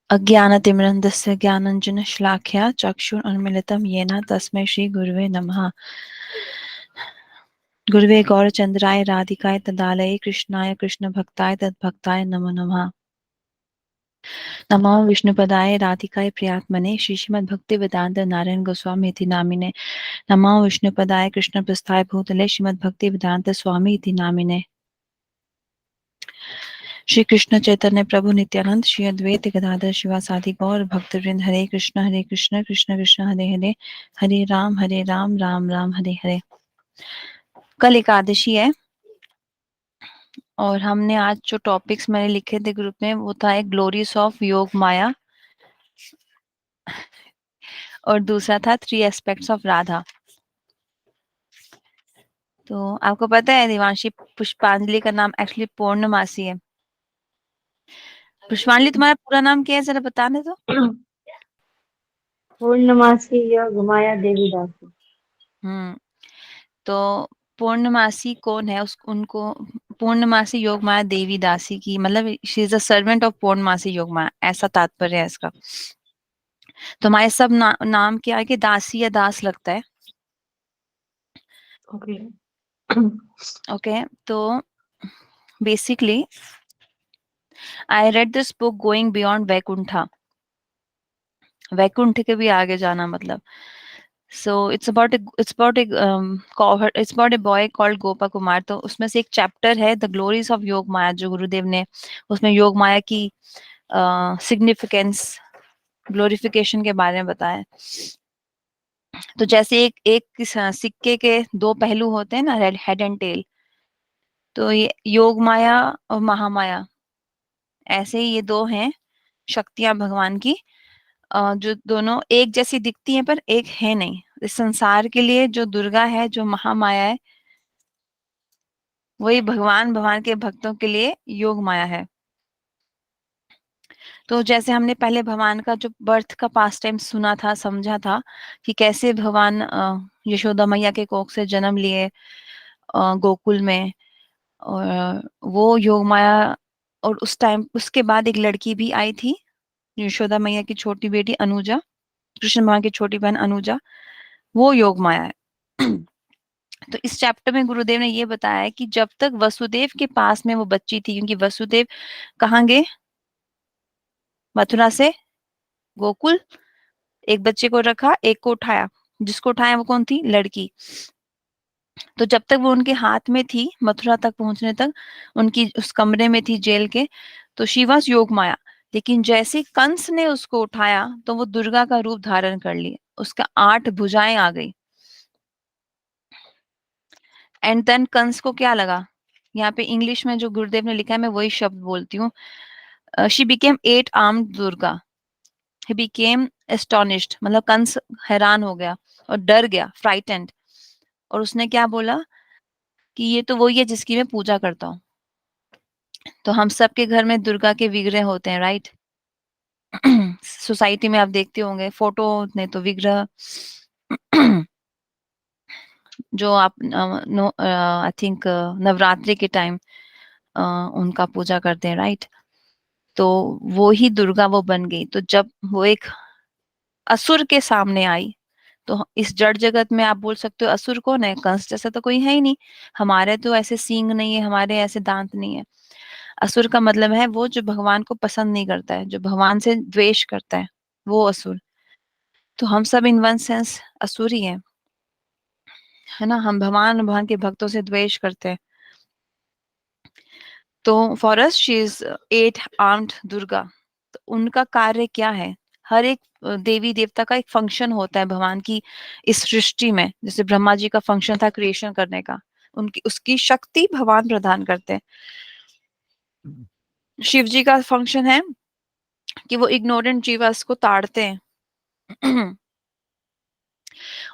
अज्ञानतिमिरन्धस्य ज्ञानाञ्जनशलाकया चक्षुरुन्मीलितं येन तस्मै श्रीगुरुवे नमः। गुरुवे गौरचन्द्राय राधिकाय तदालये कृष्णाय कृष्णभक्ताय तद्भक्ताय नमो नमः। नमो विष्णुपदाय राधिकाय प्रियात्मने श्रीमद्भक्तिवेदान्त नारायण गोस्वामी इति नामिने। नमो विष्णुपदाय कृष्णप्रस्थाय भूतले श्रीमद्भक्तिवेदान्त स्वामी इति नामिने। श्री कृष्ण चैतन्य प्रभु नित्यानंद श्री अद्वैत गदाधर शिवासादि गौर भक्तवृंद। हरे कृष्ण कृष्ण कृष्ण हरे हरे, हरे राम राम राम हरे हरे। कल एकादशी है और हमने आज जो टॉपिक्स मैंने लिखे थे ग्रुप में वो था एक ग्लोरीज ऑफ योग माया और दूसरा था 3 एस्पेक्ट्स ऑफ राधा। तो आपको पता है दिवांशी पुष्पांजलि का नाम एक्चुअली पूर्णमासी है। पुष्पांजलि तुम्हारा पूरा नाम क्या है जरा बताने दो। पूर्णमासी योग माया देवी दासी। तो पूर्णमासी कौन है? उनको पूर्णमासी योग माया देवी दासी की मतलब she is a servant of पूर्णमासी योग माया, ऐसा तात्पर्य है इसका। तो हमारे सब नाम के आगे दासी या दास लगता है। ओके ओके तो basically I read this book going beyond Vaikuntha, Vaikuntha के भी आगे जाना मतलब। So it's about a boy called Gopa Kumar. तो उसमें से एक चैप्टर है द ग्लोरीज ऑफ योग माया जो गुरुदेव ने उसमें योग माया की सिग्निफिकेंस ग्लोरिफिकेशन के बारे में बताया। तो जैसे एक सिक्के के 2 पहलू होते हैं ना, हेड एंड टेल, तो ये योग माया और महामाया ऐसे ही ये 2 हैं शक्तियां भगवान की, जो दोनों एक जैसी दिखती हैं पर एक है नहीं। इस संसार के लिए जो दुर्गा है, जो महामाया है, वही भगवान के भक्तों के लिए योग माया है। तो जैसे हमने पहले भगवान का जो बर्थ का पास्ट टाइम सुना था, समझा था कि कैसे भगवान यशोदा मैया के कोख से जन्म लिए गोकुल में, और वो योग माया। और उस टाइम उसके बाद एक लड़की भी आई थी, यशोदा मैया की छोटी बेटी अनुजा, कृष्ण भगवान की छोटी बहन अनुजा, वो योग माया है। तो इस चैप्टर में गुरुदेव ने ये बताया है कि जब तक वसुदेव के पास में वो बच्ची थी, क्योंकि वसुदेव कहाँ गए? मथुरा से गोकुल। एक बच्चे को रखा, एक को उठाया। जिसको उठाया वो कौन थी? लड़की। तो जब तक वो उनके हाथ में थी, मथुरा तक पहुंचने तक उनकी उस कमरे में थी जेल के, तो शी वाज योग माया। लेकिन जैसे कंस ने उसको उठाया तो वो दुर्गा का रूप धारण कर ली, उसका 8 भुजाएं आ गई। एंड देन कंस को क्या लगा? यहाँ पे इंग्लिश में जो गुरुदेव ने लिखा है मैं वही शब्द बोलती हूँ। She became 8 armed Durga. He became astonished, मतलब कंस हैरान हो गया और डर गया, फ्राइटेंड। और उसने क्या बोला कि ये तो वही है जिसकी मैं पूजा करता हूँ। तो हम सबके घर में दुर्गा के विग्रह होते हैं, राइट? सोसाइटी में आप देखते होंगे फोटो नहीं तो विग्रह। जो आप आई थिंक नवरात्रि के टाइम उनका पूजा करते हैं, राइट? तो वो ही दुर्गा वो बन गई। तो जब वो एक असुर के सामने आई, तो इस जड़ जगत में आप बोल सकते हो असुर कौन है? कंस जैसा तो कोई है ही नहीं। हमारे तो ऐसे सींग नहीं है, हमारे ऐसे दांत नहीं है। असुर का मतलब है वो जो भगवान को पसंद नहीं करता है, जो भगवान से द्वेष करता है, वो असुर। तो हम सब इन वन सेंस असुर ही हैं, है ना? हम भगवान के भक्तों से द्वेष करते हैं। तो for us she is 8 armed Durga. तो उनका कार्य क्या है? हर एक देवी देवता का एक फंक्शन होता है भगवान की इस सृष्टि में। जैसे ब्रह्मा जी का फंक्शन था क्रिएशन करने का, उनकी उसकी शक्ति भगवान प्रदान करते हैं। शिव जी का फंक्शन है कि वो इग्नोरेंट जीवास को ताड़ते हैं।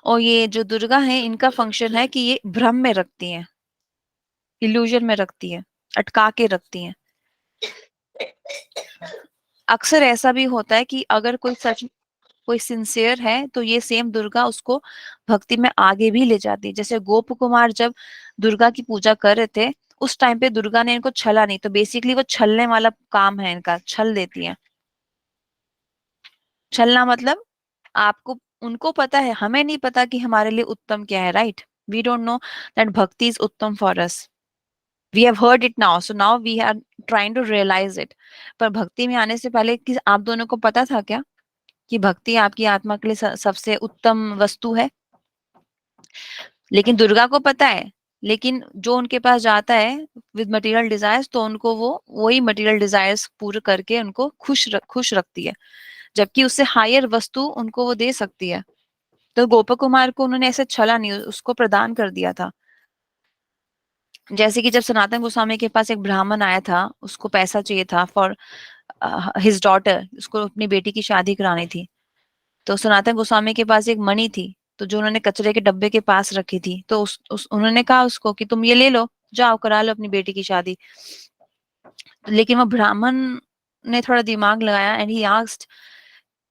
और ये जो दुर्गा है इनका फंक्शन है कि ये भ्रम में रखती हैं, इल्यूजन में रखती हैं, अटका के रखती हैं। अक्सर ऐसा भी होता है कि अगर कोई सिंसियर है तो ये सेम दुर्गा उसको भक्ति में आगे भी ले जाती है। जैसे गोप कुमार जब दुर्गा की पूजा कर रहे थे, उस टाइम पे दुर्गा ने इनको छला नहीं, तो बेसिकली वो छलने वाला काम है इनका, छल देती है। छलना मतलब आपको, उनको पता है, हमें नहीं पता कि हमारे लिए उत्तम क्या है, right? We don't know that bhakti is उत्तम for us. We have heard it now, so now we are trying to realise it. पर भक्ति में आने से पहले कि आप दोनों को पता था क्या कि भक्ति आपकी आत्मा के लिए सबसे उत्तम वस्तु है? लेकिन दुर्गा को पता है, लेकिन जो उनके पास जाता है विद मटेरियल डिजायर्स, तो उनको वो वही मटेरियल डिजायर्स पूरे करके उनको खुश रखती है, जबकि उससे हायर वस्तु उनको वो दे सकती है। तो गोपक कुमार को उन्होंने ऐसे छला नहीं, उसको प्रदान कर दिया था। जैसे कि जब सनातन गोस्वामी के पास एक ब्राह्मण आया था, उसको पैसा चाहिए था फॉर हिज डॉटर, उसको अपनी बेटी की शादी करानी थी। तो सनातन गोस्वामी के पास एक मणि थी, तो जो उन्होंने कचरे के डब्बे के पास रखी थी, तो उन्होंने कहा उसको कि तुम ये ले लो, जाओ करा लो अपनी बेटी की शादी। लेकिन वो ब्राह्मण ने थोड़ा दिमाग लगाया एंड ही आस्क्ड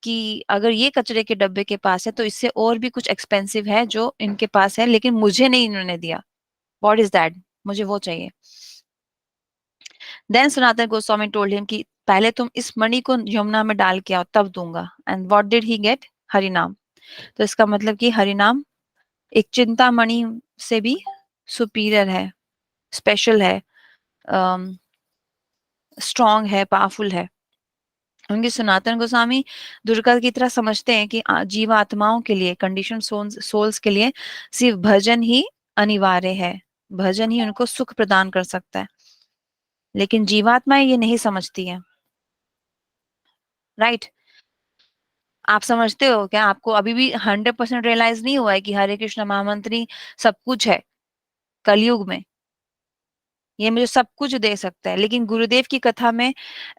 कि अगर ये कचरे के डब्बे के पास है, तो इससे और भी कुछ एक्सपेंसिव है जो इनके पास है, लेकिन मुझे नहीं इन्होंने दिया। What is that? मुझे वो चाहिए। Then Sanatan Goswami told him कि पहले तुम इस मणि को यमुना में डाल के आओ, तब दूंगा। And what did he get? Harinam. तो इसका मतलब कि हरिनाम एक चिंतामणि से भी सुपीरियर है, स्पेशल है, स्ट्रॉन्ग है, पावरफुल है। उनके सनातन गोस्वामी दुर्गा की तरह समझते हैं कि जीवात्माओं के लिए, कंडीशन सोल्स के लिए सिर्फ भजन ही अनिवार्य है, भजन ही उनको सुख प्रदान कर सकता है। लेकिन जीवात्माएं ये नहीं समझती हैं, राइट? आप समझते हो क्या? आपको अभी भी 100% रियलाइज नहीं हुआ है कि हरे कृष्ण महामंत्री सब कुछ है कलयुग में? ये मुझे सब कुछ दे सकता है। लेकिन गुरुदेव की कथा में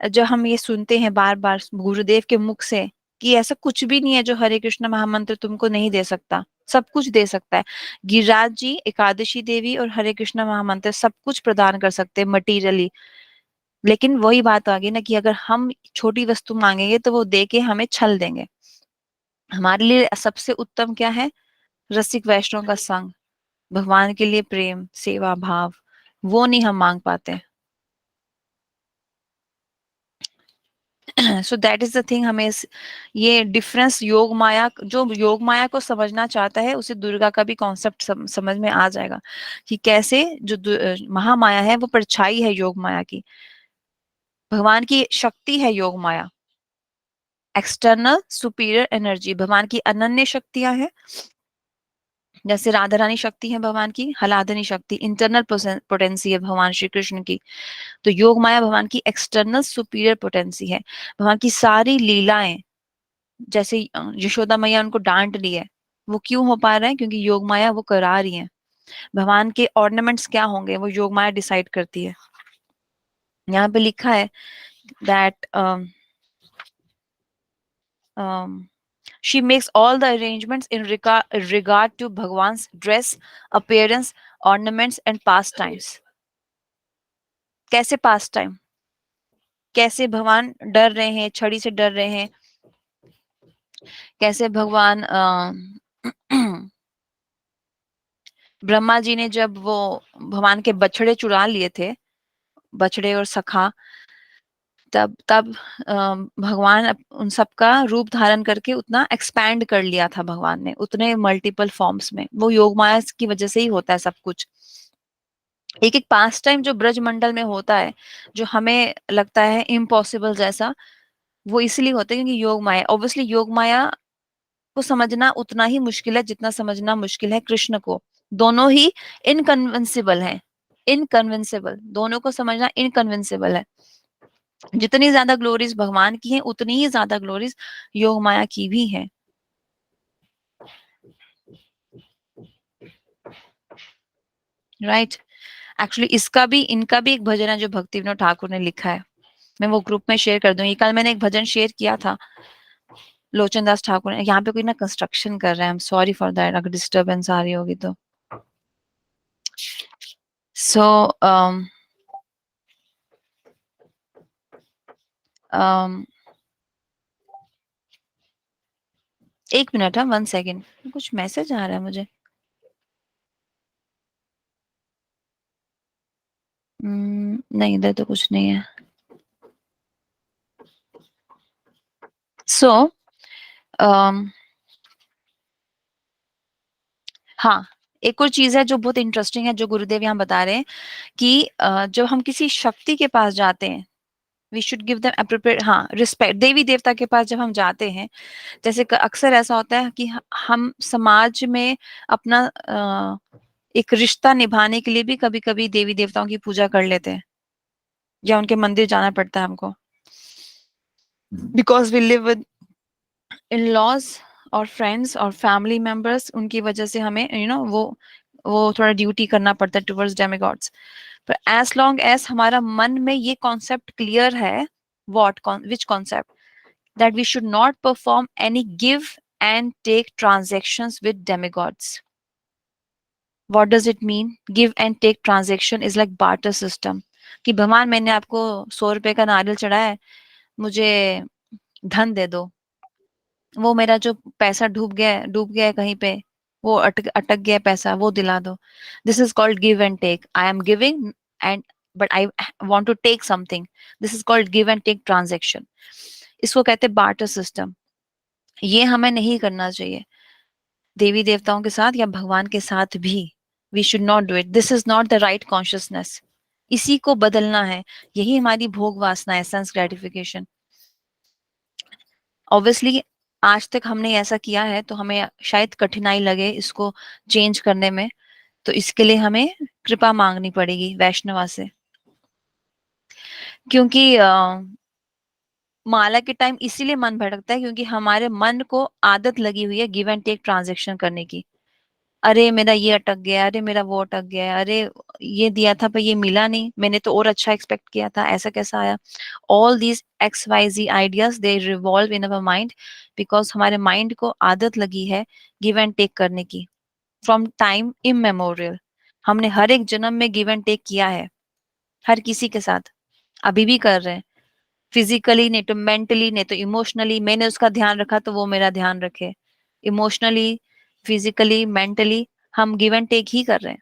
जो हम ये सुनते हैं बार बार गुरुदेव के मुख से कि ऐसा कुछ भी नहीं है जो हरे कृष्ण महामंत्र तुमको नहीं दे सकता, सब कुछ दे सकता है। गिरिराज जी, एकादशी देवी और हरे कृष्ण महामंत्र सब कुछ प्रदान कर सकते हैं मटीरियली। लेकिन वही बात आ गई ना कि अगर हम छोटी वस्तु मांगेंगे तो वो दे के हमें छल देंगे। हमारे लिए सबसे उत्तम क्या है? रसिक वैष्णव का संग, भगवान के लिए प्रेम, सेवा भाव, वो नहीं हम मांग पाते। So that is the thing. हमें ये डिफरेंस योग माया, जो योग माया को समझना चाहता है उसे दुर्गा का भी कॉन्सेप्ट समझ में आ जाएगा कि कैसे जो महामाया है वो परछाई है योग माया की। भगवान की शक्ति है योग माया, एक्सटर्नल सुपीरियर एनर्जी। भगवान की अनन्य शक्तियां हैं, जैसे राधा रानी शक्ति है भगवान की, हलादनी शक्ति इंटरनल पोटेंसी है भगवान श्री कृष्ण की। तो योग माया भगवान की एक्सटर्नल सुपीरियर पोटेंसी है। भगवान की सारी लीलाएं, जैसे यशोदा मैया उनको डांट रही है, वो क्यों हो पा रहा है? क्योंकि योग माया वो करा रही है। भगवान के ऑर्नामेंट्स क्या होंगे वो योग माया डिसाइड करती है। यहाँ पे लिखा है that she makes all the arrangements in regard to Bhagwan's dress, appearance, ornaments and pastimes. कैसे पास टाइम? कैसे भगवान डर रहे हैं, छड़ी से डर रहे हैं? कैसे भगवान ब्रह्मा जी ने जब वो भगवान के बछड़े चुरा लिए थे, बछड़े और सखा, तब तब भगवान उन सबका रूप धारण करके उतना एक्सपैंड कर लिया था भगवान ने, उतने मल्टीपल फॉर्म्स में। वो योग माया की वजह से ही होता है सब कुछ। एक एक पास टाइम जो ब्रज मंडल में होता है, जो हमें लगता है इम्पॉसिबल जैसा, वो इसलिए होता है क्योंकि योग माया, ऑब्वियसली योग माया को समझना उतना ही मुश्किल है जितना समझना मुश्किल है कृष्ण को। दोनों ही इनकन्विंसिबल हैं, इनकन्विंसिबल, दोनों को समझना इनकन्विंसिबल है। जितनी ज्यादा ग्लोरीज भगवान की हैं, उतनी ही ज्यादा ग्लोरीज योग माया की भी है, राइट? एक्चुअली इसका भी, इनका भी एक भजन है जो भक्ति विनोद ठाकुर ने लिखा है। मैं वो ग्रुप में शेयर कर दूंगी। कल मैंने एक भजन शेयर किया था, लोचन दास ठाकुर ने। यहाँ पे कोई ना कंस्ट्रक्शन कर रहा है, I am sorry for that, अगर डिस्टर्बेंस आ रही होगी तो। सो एक मिनट, है 1 सेकेंड, कुछ मैसेज आ रहा है मुझे। नहीं, इधर तो कुछ नहीं है। सो हाँ, एक और चीज है जो बहुत इंटरेस्टिंग है, जो गुरुदेव यहाँ बता रहे हैं कि जब हम किसी शक्ति के पास जाते हैं, we should give them appropriate, हाँ, रिस्पेक्ट। देवी देवता के पास जब हम जाते हैं, जैसे अक्सर ऐसा होता है कि हम समाज में अपना एक रिश्ता निभाने के लिए भी कभी कभी देवी देवताओं की पूजा कर लेते हैं, या उनके मंदिर जाना पड़ता है हमको, because we live with in laws और फ्रेंड्स और फैमिली मेंबर्स। उनकी वजह से हमें वो थोड़ा ड्यूटी करना पड़ता है टुवर्ड्स डेमिगॉड्स। पर एज लॉन्ग एज हमारा मन में ये कॉन्सेप्ट क्लियर है, what which concept, that we should not perform any give and take transactions with demigods. What does it mean? Give and take transaction is like barter system. कि भगवान मैंने आपको 100 रुपए का नारियल चढ़ाया है, मुझे धन दे दो। वो मेरा जो पैसा डूब गया है कहीं पे, वो अटक अटक गया है पैसा, वो दिला दो। This is called give and take. I am giving and but I want to take something. This is called give and take transaction. इसको कहते हैं बार्टर सिस्टम। ये हमें नहीं करना चाहिए देवी देवताओं के साथ या भगवान के साथ भी। We should not do it. This is not the right consciousness. इसी को बदलना है। यही हमारी भोग वासना है, सेंस ग्रेटिफिकेशन। ऑब्वियसली आज तक हमने ऐसा किया है तो हमें शायद कठिनाई लगे इसको चेंज करने में, तो इसके लिए हमें कृपा मांगनी पड़ेगी वैष्णवा से। क्योंकि माला के टाइम इसीलिए मन भटकता है क्योंकि हमारे मन को आदत लगी हुई है गिव एंड टेक ट्रांजेक्शन करने की। अरे मेरा ये अटक गया, अरे मेरा वो अटक गया, अरे ये दिया था पर ये मिला नहीं, मैंने तो और अच्छा एक्सपेक्ट किया था, ऐसा कैसा आया। All these X Y Z ideas they revolve in our mind because हमारे माइंड को आदत लगी है गिव एंड टेक करने की फ्रॉम टाइम इमेमोरियल। हमने हर एक जन्म में गिव एंड टेक किया है, हर किसी के साथ, अभी भी कर रहे हैं। फिजिकली नहीं तो मेंटली, नहीं तो इमोशनली। मैंने उसका ध्यान रखा तो वो मेरा ध्यान रखे। इमोशनली, फिजिकली, मेंटली हम गिव एंड टेक ही कर रहे हैं।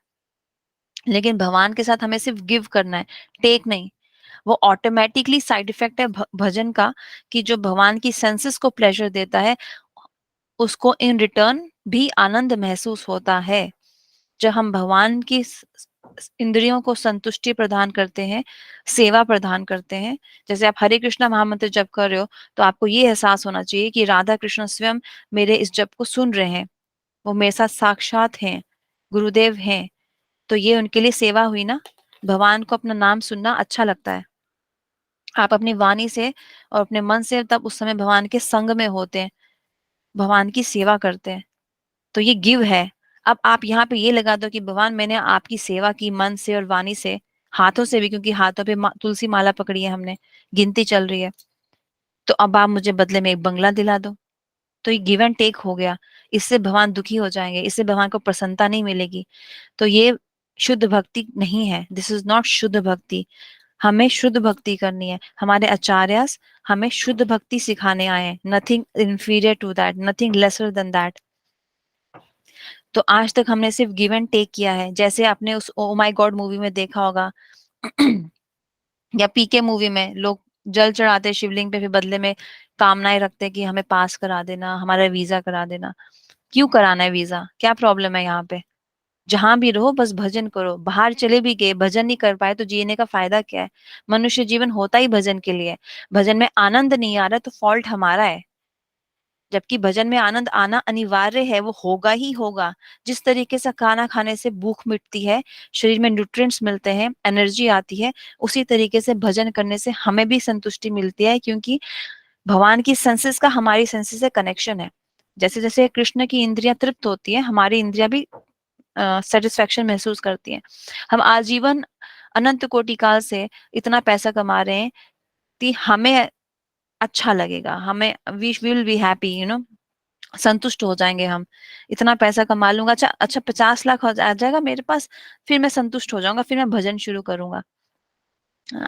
लेकिन भगवान के साथ हमें सिर्फ गिव करना है, टेक नहीं। वो ऑटोमेटिकली साइड इफेक्ट है भजन का कि जो भगवान की सेंसेस को प्लेजर देता है उसको इन रिटर्न भी आनंद महसूस होता है। जब हम भगवान की इंद्रियों को संतुष्टि प्रदान करते हैं, सेवा प्रदान करते हैं, जैसे आप हरे कृष्णा महामंत्र जप कर रहे हो तो आपको ये एहसास होना चाहिए कि राधा कृष्ण स्वयं मेरे इस जप को सुन रहे हैं, वो मेरे साथ साक्षात हैं, गुरुदेव हैं। तो ये उनके लिए सेवा हुई ना। भगवान को अपना नाम सुनना अच्छा लगता है। आप अपनी वाणी से और अपने मन से तब उस समय भगवान के संग में होते हैं, भगवान की सेवा करते हैं, तो ये गिव है। अब आप यहाँ पे ये लगा दो कि भगवान मैंने आपकी सेवा की मन से और वाणी से, हाथों से भी, क्योंकि हाथों पे तुलसी माला पकड़ी है हमने, गिनती चल रही है, तो अब आप मुझे बदले में एक बंगला दिला दो। तो ये गिव एंड टेक हो गया। इससे भगवान दुखी हो जाएंगे, इससे भगवान को प्रसन्नता नहीं मिलेगी। तो ये शुद्ध भक्ति नहीं है। दिस इज नॉट शुद्ध भक्ति। हमें शुद्ध भक्ति करनी है। हमारे आचार्यस हमें शुद्ध भक्ति सिखाने आए हैं। Nothing inferior to that, nothing lesser than that. तो आज तक हमने सिर्फ गिव एंड टेक किया है। जैसे आपने उस ओ माय गॉड मूवी में देखा होगा या पीके मूवी में लोग जल चढ़ाते हैं शिवलिंग पे, फिर बदले में कामनाएं रखते हैं कि हमें पास करा देना, हमारा वीजा करा देना। क्यों कराना है वीजा? क्या प्रॉब्लम है यहाँ पे? जहां भी रहो बस भजन करो। बाहर चले भी गए, भजन नहीं कर पाए तो जीने का फायदा क्या है? मनुष्य जीवन होता ही भजन के लिए। भजन में आनंद नहीं आ रहा तो फॉल्ट हमारा है। जबकि भजन में आनंद आना अनिवार्य है, वो होगा ही होगा। जिस तरीके से खाना खाने से भूख मिटती है, शरीर में न्यूट्रिएंट्स मिलते हैं, एनर्जी आती है, उसी तरीके से भजन करने से हमें भी संतुष्टि मिलती है, क्योंकि भगवान की सेंसेस का हमारी सेंसेस से कनेक्शन है। जैसे जैसे कृष्ण की इंद्रियां तृप्त होती है, हमारी इंद्रियां भी सेटिस्फेक्शन महसूस करती हैं। हम आजीवन अनंत कोटि काल से इतना पैसा कमा रहे हैं कि हमें अच्छा लगेगा, हमें वी विल बी हैप्पी, संतुष्ट हो जाएंगे हम। इतना पैसा कमा लूंगा, अच्छा अच्छा 50 लाख आ जाएगा मेरे पास, फिर मैं संतुष्ट हो जाऊंगा, फिर मैं भजन शुरू करूंगा।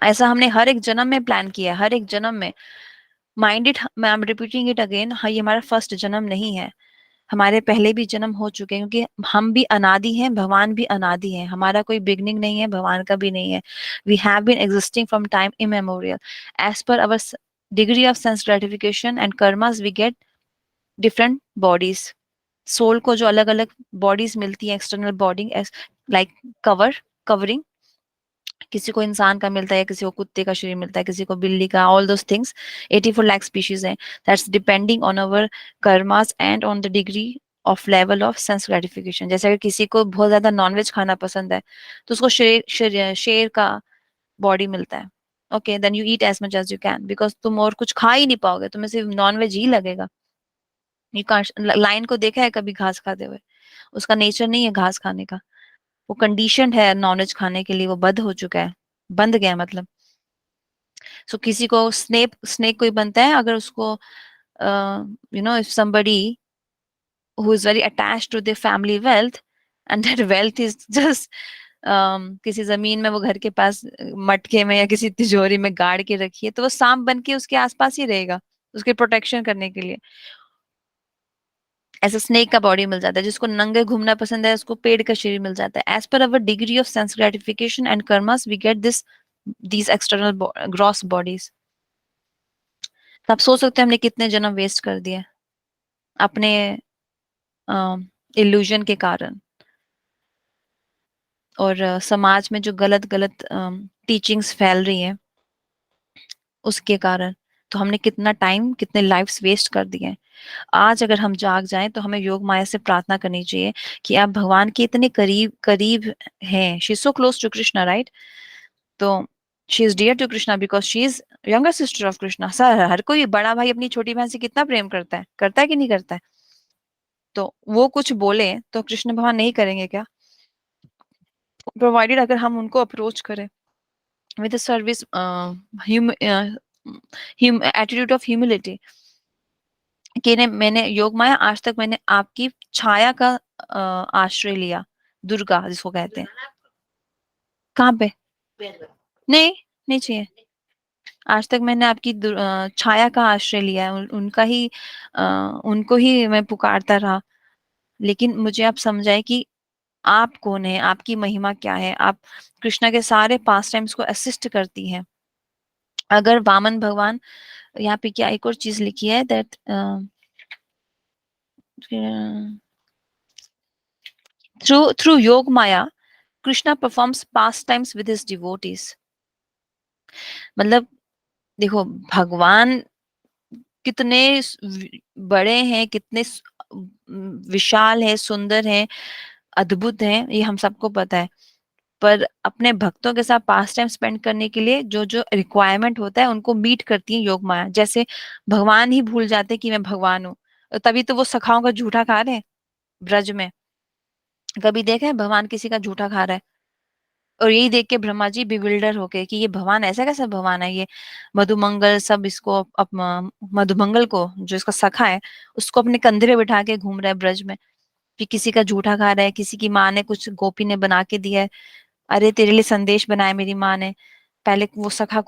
ऐसा हमने हर एक जन्म में प्लान किया है, हर एक जन्म में। Mind it, I am repeating it again, हाँ ये हमारा फर्स्ट जन्म नहीं है। हमारे पहले भी जन्म हो चुके हैं, क्योंकि हम भी अनादि हैं, भगवान भी अनादि है, हमारा कोई बिगनिंग नहीं है, भगवान का भी नहीं है। We have been existing from time immemorial. As per our degree of sense gratification and karmas we get different bodies. Soul को जो अलग अलग बॉडीज मिलती है, एक्सटर्नल बॉडी, लाइक कवरिंग, किसी को इंसान का मिलता है, किसी को कुत्ते का शरीर मिलता है, किसी को बिल्ली का, all those things. 84 lakh species हैं। That's depending on our karmas and on the degree of level of sense gratification. जैसे अगर किसी को बहुत ज्यादा नॉनवेज खाना पसंद है, तो उसको शेर का बॉडी मिलता है। Okay, then you eat as much as you can, because तुम और कुछ खा ही नहीं पाओगे, तुम्हें सिर्फ नॉनवेज ही लगेगा। You can't. लाइन को देखा है कभी घास खाते हुए? उसका नेचर नहीं है घास खाने का, वो कंडीशनड है नॉनवेज खाने के लिए, वो बंद हो चुका है, बंद गया मतलब। सो किसी को स्नेक कोई बनता है, अगर उसको if somebody who is very attached to their family wealth, and that wealth is just किसी जमीन में, वो घर के पास मटके में या किसी तिजोरी में गाड़ के रखी है, तो वो सांप बन के उसके आसपास ही रहेगा, उसके प्रोटेक्शन करने के लिए। ऐसा स्नेक का बॉडी मिल जाता है। जिसको नंगे घूमना पसंद है, उसको पेड़ का शरीर मिल जाता है। As per our degree of sense gratification and karmas we get these external gross bodies. तो आप सोच सकते हैं हमने कितने जन्म वेस्ट कर दिए अपने इल्यूजन के कारण, और समाज में जो गलत गलत टीचिंग्स फैल रही हैं उसके कारण। तो हमने कितना टाइम, कितने लाइफ्स वेस्ट कर दिए हैं। आज अगर हम जाग जाएं तो हमें योग माया से प्रार्थना करनी चाहिए कि आप भगवान के इतने करीब करीब हैं। She is so close to Krishna, right? तो she is dear to Krishna because she is younger sister of Krishna. Sir, हर कोई बड़ा भाई अपनी छोटी बहन से कितना प्रेम करता है कि नहीं करता है? तो वो कुछ बोले तो कृष्ण भगवान नहीं करेंगे क्या? प्रोवाइडेड अगर हम उनको अप्रोच करें with service, attitude of humility, कि मैंने योग माया, आज तक मैंने आपकी छाया का आश्रय लिया, दुर्गा जिसको कहते हैं। कहाँ पे? नहीं, नहीं चाहिए। आज तक मैंने आपकी छाया का आश्रय लिया है, उनका ही उनको ही मैं पुकारता रहा। लेकिन मुझे आप समझाए कि आप कौन है, आपकी महिमा क्या है? आप कृष्णा के सारे पास टाइम्स को असिस्ट करती हैं। अगर वामन भगवान, यहाँ पे क्या एक और चीज लिखी है, that through Yoga Maya Krishna performs pastimes with his devotees. मतलब देखो, भगवान कितने बड़े हैं, कितने विशाल है, सुंदर है, अद्भुत है, ये हम सबको पता है। पर अपने भक्तों के साथ पास टाइम स्पेंड करने के लिए जो जो रिक्वायरमेंट होता है उनको मीट करती है योग माया। जैसे भगवान ही भूल जाते कि मैं भगवान हूँ, तभी तो वो सखाओं का झूठा खा रहे हैं ब्रज में। कभी देखा है भगवान किसी का झूठा खा रहा है? और यही देख के ब्रह्मा जी बिविल्डर हो गए कि ये भगवान ऐसा कैसा भगवान है ये? मधुमंगल सब इसको मधुमंगल को, जो इसका सखा है, उसको अपने कंधे पे बिठा के घूम रहा है ब्रज में, फिर किसी का झूठा खा रहा है, किसी की माँ ने कुछ गोपी ने बना के दिया है, अरे तेरे लिए संदेश बनाया मेरी माँ ने। पहले वो सखा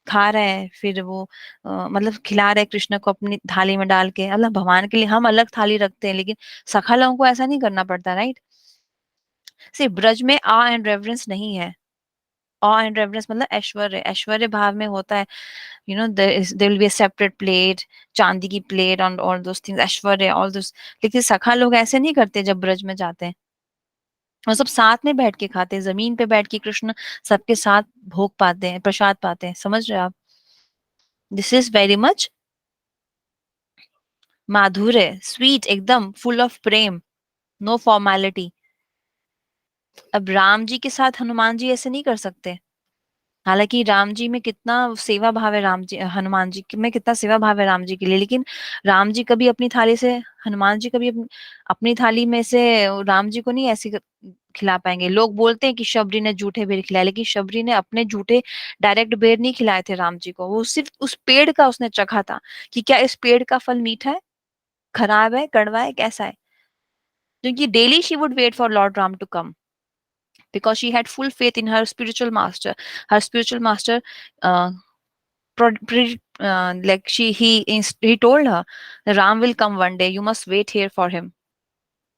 खा रहा है, फिर वो मतलब खिला रहा है कृष्ण को अपनी थाली में डाल के। मतलब भगवान के लिए हम अलग थाली रखते हैं, लेकिन सखा लोगों को ऐसा नहीं करना पड़ता, राइट? सिर्फ ब्रज में आ एंड रेवरेंस नहीं है। ऑ एंड रेवरेंस मतलब ऐश्वर्य, ऐश्वर्य भाव में होता है। There will be a separate plate, चांदी की plate on all those things, ऐश्वर्य ऑल दोस। लेकिन सखा लोग ऐसे नहीं करते जब ब्रज में जाते हैं। वो सब साथ में बैठ के खाते हैं, जमीन पे बैठ के कृष्ण सबके साथ भोग पाते हैं, प्रसाद पाते हैं। समझ रहे हो आप? दिस इज वेरी मच माधुर्य, स्वीट, एकदम फुल ऑफ प्रेम, नो फॉर्मेलिटी। अब राम जी के साथ हनुमान जी ऐसे नहीं कर सकते। हालांकि राम जी में कितना सेवा भाव है, राम जी हनुमान जी में कितना सेवा भाव है राम जी के लिए, लेकिन राम जी कभी अपनी थाली से, हनुमान जी कभी अपनी थाली में से राम जी को नहीं ऐसे खिला पाएंगे। लोग बोलते हैं कि शबरी ने जूठे बेर खिलाए, लेकिन शबरी ने अपने जूठे डायरेक्ट बेर नहीं खिलाए थे राम जी को। वो सिर्फ उस पेड़ का उसने चखा था कि क्या इस पेड़ का फल मीठा है, खराब है, कड़वा है, कैसा है। क्योंकि daily she would wait for Lord Ram to come, because she had full faith in her spiritual master. Her spiritual master uh, like he told her, Ram will come one day, you must wait here for him.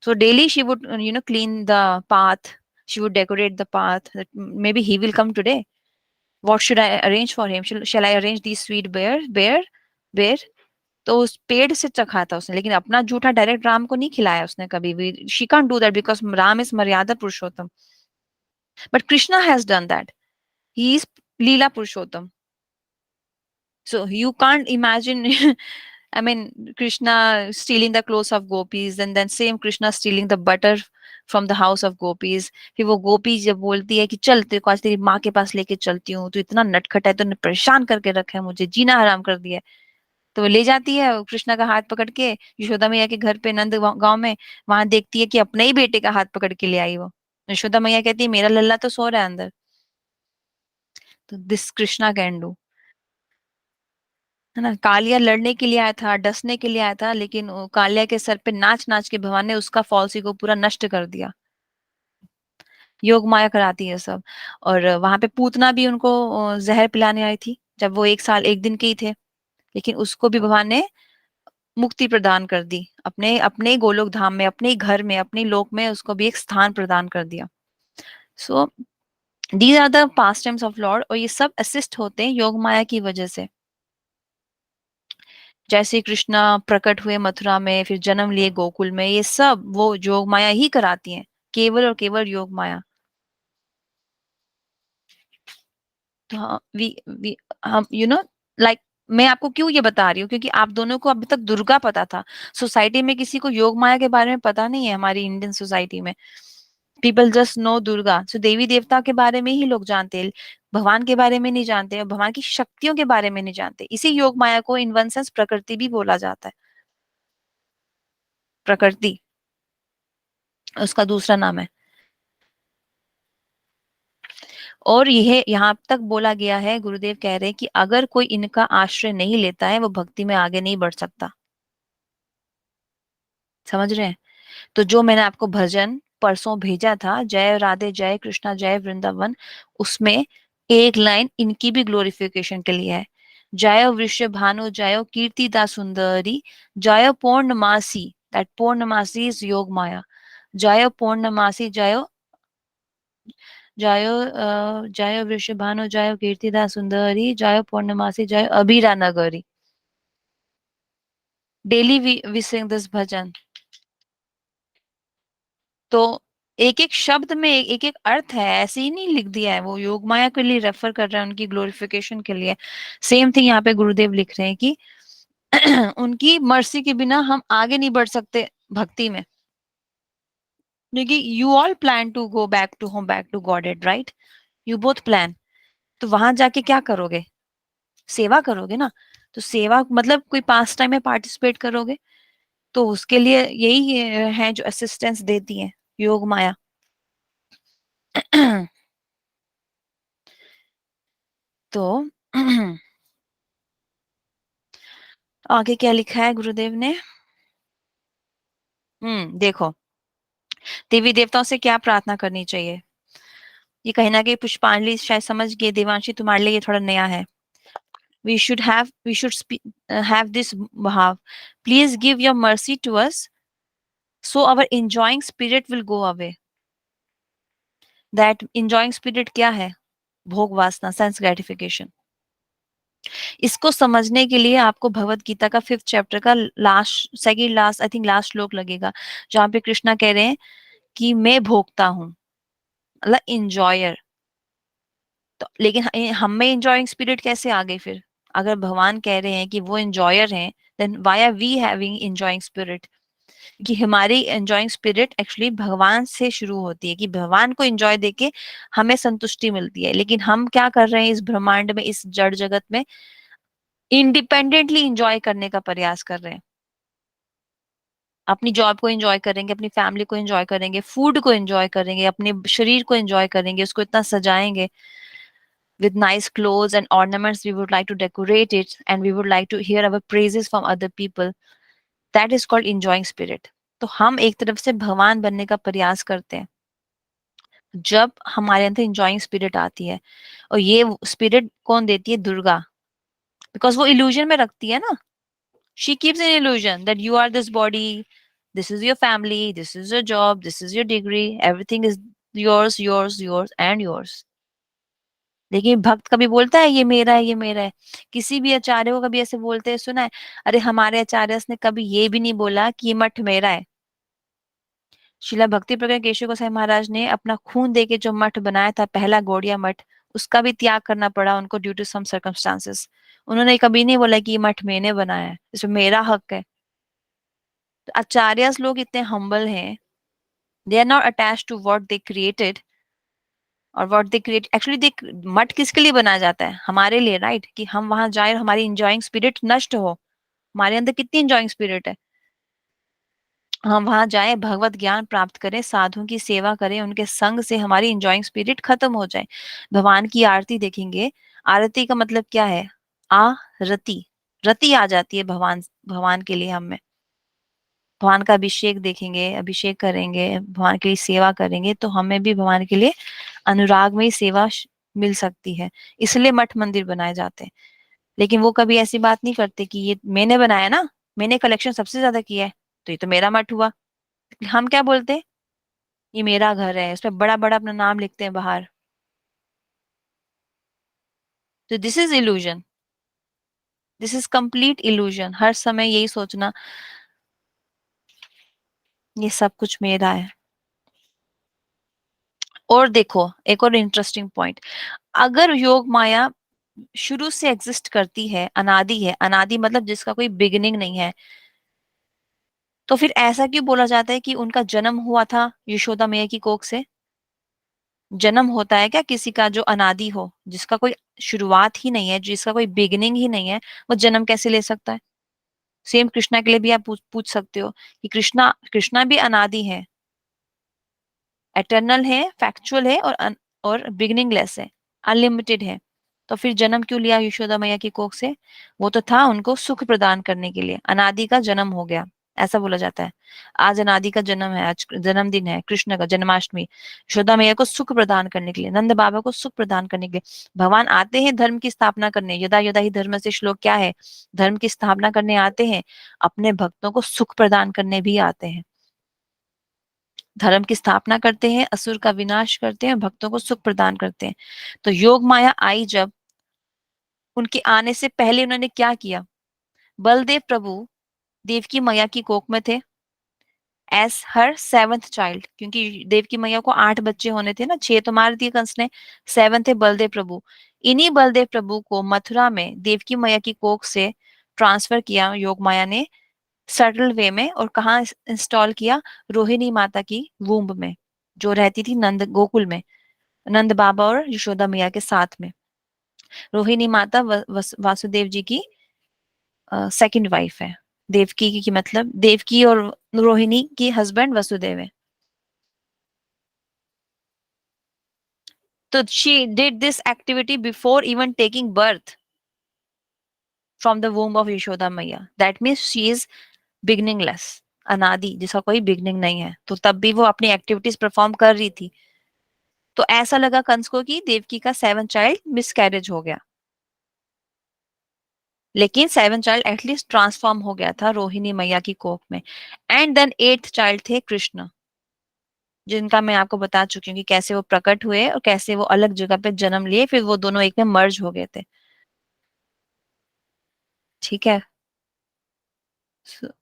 So daily she would, clean the path. She would decorate the path. That maybe he will come today. What should I arrange for him? Shall I arrange these sweet bear? तो उस पेड़ से चखा था उसने, लेकिन अपना जूठा डायरेक्ट राम को नहीं खिलाया उसने कभी भी. She can't do that because Ram is Maryada Purushottam. But Krishna has done that. He is Leela Purushottam. So you can't imagine, I mean, Krishna stealing the clothes of gopis, and then same Krishna stealing the butter from the house of gopis. फिर वो गोपी जब बोलती है कि चल तेरे को आज तेरी माँ के पास लेके चलती हूँ, तो इतना नटखट है, तूने परेशान करके रखा है मुझे, जीना हराम कर दिया है. तो वो ले जाती है कृष्णा का हाथ पकड़ के यशोदा मैया के घर पे नंद गांव में. वहां देखती है कि अपने ही बेटे का हाथ पकड़ के ले आई वो. यशोदा मैया कहती है मेरा लल्ला तो सो रहा है अंदर. तो दिस कृष्णा कैन डू. है ना. कालिया लड़ने के लिए आया था, डसने के लिए आया था, लेकिन कालिया के सर पे नाच नाच के भगवान ने उसका फॉल्सी को पूरा नष्ट कर दिया. योग माया कराती है सब. और वहां पे पूतना भी उनको जहर पिलाने आई थी जब वो 1 साल 1 दिन के ही थे. लेकिन उसको भी भगवान ने मुक्ति प्रदान कर दी. अपने अपने गोलोक धाम में, अपने ही घर में, अपने लोक में उसको भी एक स्थान प्रदान कर दिया. So these are the pastimes of Lord. और ये सब असिस्ट होते हैं योग माया की वजह से. जैसे कृष्णा प्रकट हुए मथुरा में, फिर जन्म लिए गोकुल में, ये सब वो योग माया ही कराती हैं. केवल और केवल योग माया. तो हाँ, वी हम लाइक, मैं आपको क्यों ये बता रही हूँ, क्योंकि आप दोनों को अभी तक दुर्गा पता था. सोसाइटी में किसी को योग माया के बारे में पता नहीं है. हमारी इंडियन सोसाइटी में पीपल जस्ट नो दुर्गा. सो देवी देवता के बारे में ही लोग जानते हैं, भगवान के बारे में नहीं जानते, भगवान की शक्तियों के बारे में नहीं जानते. इसी योग माया को इन वन सेंस प्रकृति भी बोला जाता है. प्रकृति उसका दूसरा नाम है. और यह यहाँ तक बोला गया है, गुरुदेव कह रहे हैं कि अगर कोई इनका आश्रय नहीं लेता है वो भक्ति में आगे नहीं बढ़ सकता. समझ रहे हैं. तो जो मैंने आपको भजन परसों भेजा था, जय राधे जय कृष्णा जय वृंदावन, उसमें एक लाइन इनकी भी ग्लोरिफिकेशन के लिए है. जय वृषभ भानु जय कीर्तिदा सुंदरी जय पूर्णमासी. दैट पूर्णमासी इज योग माया. जय पूर्णमासी जय जय जय वृषभ भानु जय कीर्तिदा सुंदरी जय पूर्णमासी जय अबीरा नगरी. डेली वी सिंग दिस भजन. तो एक एक शब्द में एक एक अर्थ है, ऐसे ही नहीं लिख दिया है. वो योग माया के लिए रेफर कर रहे हैं, उनकी ग्लोरिफिकेशन के लिए. सेम थिंग यहाँ पे गुरुदेव लिख रहे हैं कि उनकी मर्सी के बिना हम आगे नहीं बढ़ सकते भक्ति में. क्योंकि you all plan to go back to home, back to Godhead, right. You both plan. तो वहां जाके क्या करोगे? सेवा करोगे ना. तो सेवा मतलब कोई पास टाइम में पार्टिसिपेट करोगे. तो उसके लिए यही है जो असिस्टेंस देती है योग माया. तो आगे क्या लिखा है गुरुदेव ने. देखो, देवी देवताओं से क्या प्रार्थना करनी चाहिए. ये कहीं ना कहीं पुष्पांजलि शायद समझ गए. देवांशी तुम्हारे लिए ये थोड़ा नया है. we should have this bhav. Please give your mercy to us so our enjoying spirit will go away. That enjoying spirit क्या है? भोग वासना, सेंस ग्रेटिफिकेशन. इसको समझने के लिए आपको भगवत गीता का 5th चैप्टर का last, second last, I think last श्लोक लगेगा, जहां पे कृष्णा कह रहे हैं कि मैं भोगता हूं, मतलब इंजॉयर. तो लेकिन हम में इंजॉइंग स्पिरिट कैसे आ गई फिर? अगर भगवान कह रहे हैं कि वो इंजॉयर हैं, then why are we having enjoying spirit? कि हमारी एंजॉइंग स्पिरिट एक्चुअली भगवान से शुरू होती है, कि भगवान को एंजॉय देके हमें संतुष्टि मिलती है. लेकिन हम क्या कर रहे हैं इस ब्रह्मांड में, इस जड़ जगत में, इंडिपेंडेंटली एंजॉय करने का प्रयास कर रहे हैं. अपनी जॉब को एंजॉय करेंगे, अपनी फैमिली को एंजॉय करेंगे, फूड को एंजॉय करेंगे, अपने शरीर को एंजॉय करेंगे, उसको इतना सजाएंगे with nice clothes and ornaments. We would like to decorate it and we would like to hear our praises from other people. That is called enjoying spirit. तो हम एक तरफ से भगवान बनने का प्रयास करते हैं जब हमारे अंदर इंजॉइंग स्पिरिट आती है. और ये स्पिरिट कौन देती है? दुर्गा. बिकॉज वो इल्यूजन में रखती है ना. She keeps in illusion that you are this body, this is your family, this is your job, this is your degree, everything is yours yours yours and yours. लेकिन भक्त कभी बोलता है ये मेरा है, ये मेरा है? किसी भी आचार्य को कभी ऐसे बोलते हैं सुना है? अरे हमारे आचार्य ने कभी ये भी नहीं बोला कि ये मठ मेरा है. शिला भक्ति प्रकरण केशव गोसाई महाराज ने अपना खून दे के जो मठ बनाया था, पहला गौड़िया मठ, उसका भी त्याग करना पड़ा उनको ड्यू टू सम सर्कमस्टांसेस. उन्होंने कभी नहीं बोला कि ये मठ मैंने बनाया है, इसमें मेरा हक है. तो आचार्य लोग इतने हम्बल हैं, they are not attached to what they created और व्हाट दे क्रिएट. एक्चुअली देख, मठ किसके लिए बनाया जाता है? हमारे लिए, राइट? कि हम वहां जाए और हमारी इंजॉइंग स्पिरिट नष्ट हो. हमारे अंदर कितनी इंजॉइंग स्पिरिट है, हम वहां जाए, भगवत ज्ञान प्राप्त करें, साधुओं की सेवा करें, उनके संग से हमारी इंजॉइंग स्पिरिट खत्म हो जाए. भगवान की आरती देखेंगे. आरती का मतलब क्या है? आ रति. रति आ जाती है भगवान, भगवान के लिए. हमें भगवान का अभिषेक देखेंगे, अभिषेक करेंगे, भगवान के लिए सेवा करेंगे, तो हमें भी भगवान के लिए अनुराग में ही सेवा मिल सकती है. इसलिए मठ मंदिर बनाए जाते हैं. लेकिन वो कभी ऐसी बात नहीं करते कि ये मैंने बनाया ना, मैंने कलेक्शन सबसे ज्यादा किया है, तो ये तो मेरा मठ हुआ. हम क्या बोलते हैं? ये मेरा घर है, उसमें बड़ा बड़ा अपना नाम लिखते हैं बाहर. तो this is illusion, this is complete illusion. हर समय यही सोचना ये सब कुछ मेरा है. और देखो एक और इंटरेस्टिंग पॉइंट, अगर योग माया शुरू से एग्जिस्ट करती है, अनादि है, अनादि मतलब जिसका कोई बिगिनिंग नहीं है, तो फिर ऐसा क्यों बोला जाता है कि उनका जन्म हुआ था यशोदा मैया की कोख से? जन्म होता है क्या किसी का जो अनादि हो, जिसका कोई शुरुआत ही नहीं है, जिसका कोई बिगिनिंग ही नहीं है, वो जन्म कैसे ले सकता है? सेम कृष्णा के लिए भी आप पूछ सकते हो कि कृष्णा कृष्णा भी अनादि है, एटर्नल है, फैक्चुअल है, और बिगिनिंगलेस है, अनलिमिटेड है. तो फिर जन्म क्यों लिया यशोदा मैया की कोख से? वो तो था उनको सुख प्रदान करने के लिए, अनादि का जन्म हो गया, ऐसा बोला जाता है. आज अनादि का जन्म है, आज जन्मदिन है कृष्ण का, जन्माष्टमी. यशोदा मैया को सुख प्रदान करने के लिए, नंद बाबा को सुख प्रदान करने के लिए भगवान आते हैं धर्म की स्थापना करने. यदा यदा ही धर्म से श्लोक क्या है? धर्म की स्थापना करने आते हैं, अपने भक्तों को सुख प्रदान करने भी आते हैं. धर्म की स्थापना करते हैं, असुर का विनाश करते हैं, भक्तों को सुख प्रदान करते हैं. तो योग माया आई जब, उनके आने से पहले उन्होंने क्या किया? बलदेव प्रभु देवकी मैया की कोख में थे एज हर सेवंथ चाइल्ड, क्योंकि देवकी मैया को 8 बच्चे होने थे ना, 6 तो मार दिए कंस ने, 7 थे बलदेव प्रभु. इन्हीं बलदेव प्रभु को मथुरा में देवकी मैया की कोख से ट्रांसफर किया योग माया ने, सटल वे में. और कहाँ इंस्टॉल किया? रोहिणी माता की वूम्ब में, जो रहती थी नंद गोकुल में, नंद बाबा और यशोदा मैया के साथ में. रोहिणी माता वासुदेव जी की सेकंड वाइफ है. देवकी की मतलब देवकी और रोहिणी की हस्बैंड वसुदेव है. तो she did this activity before even taking birth from the womb of Yashoda Maiya. That means she is beginningless, अनादि, जिसका कोई बिगनिंग नहीं है. तो तब भी वो अपनी एक्टिविटीज परफॉर्म कर रही थी. तो ऐसा लगा कंस को कि देवकी का 7th चाइल्ड मिसकैरेज हो गया, लेकिन 7th चाइल्ड एटलीस्ट ट्रांसफॉर्म हो गया था रोहिणी मैया की कोख में. एंड देन 8th चाइल्ड थे कृष्ण, जिनका मैं आपको बता चुकी हूँ कि कैसे वो प्रकट हुए और कैसे वो अलग जगह पे जन्म लिए, फिर वो दोनों एक में मर्ज हो गए थे. ठीक है.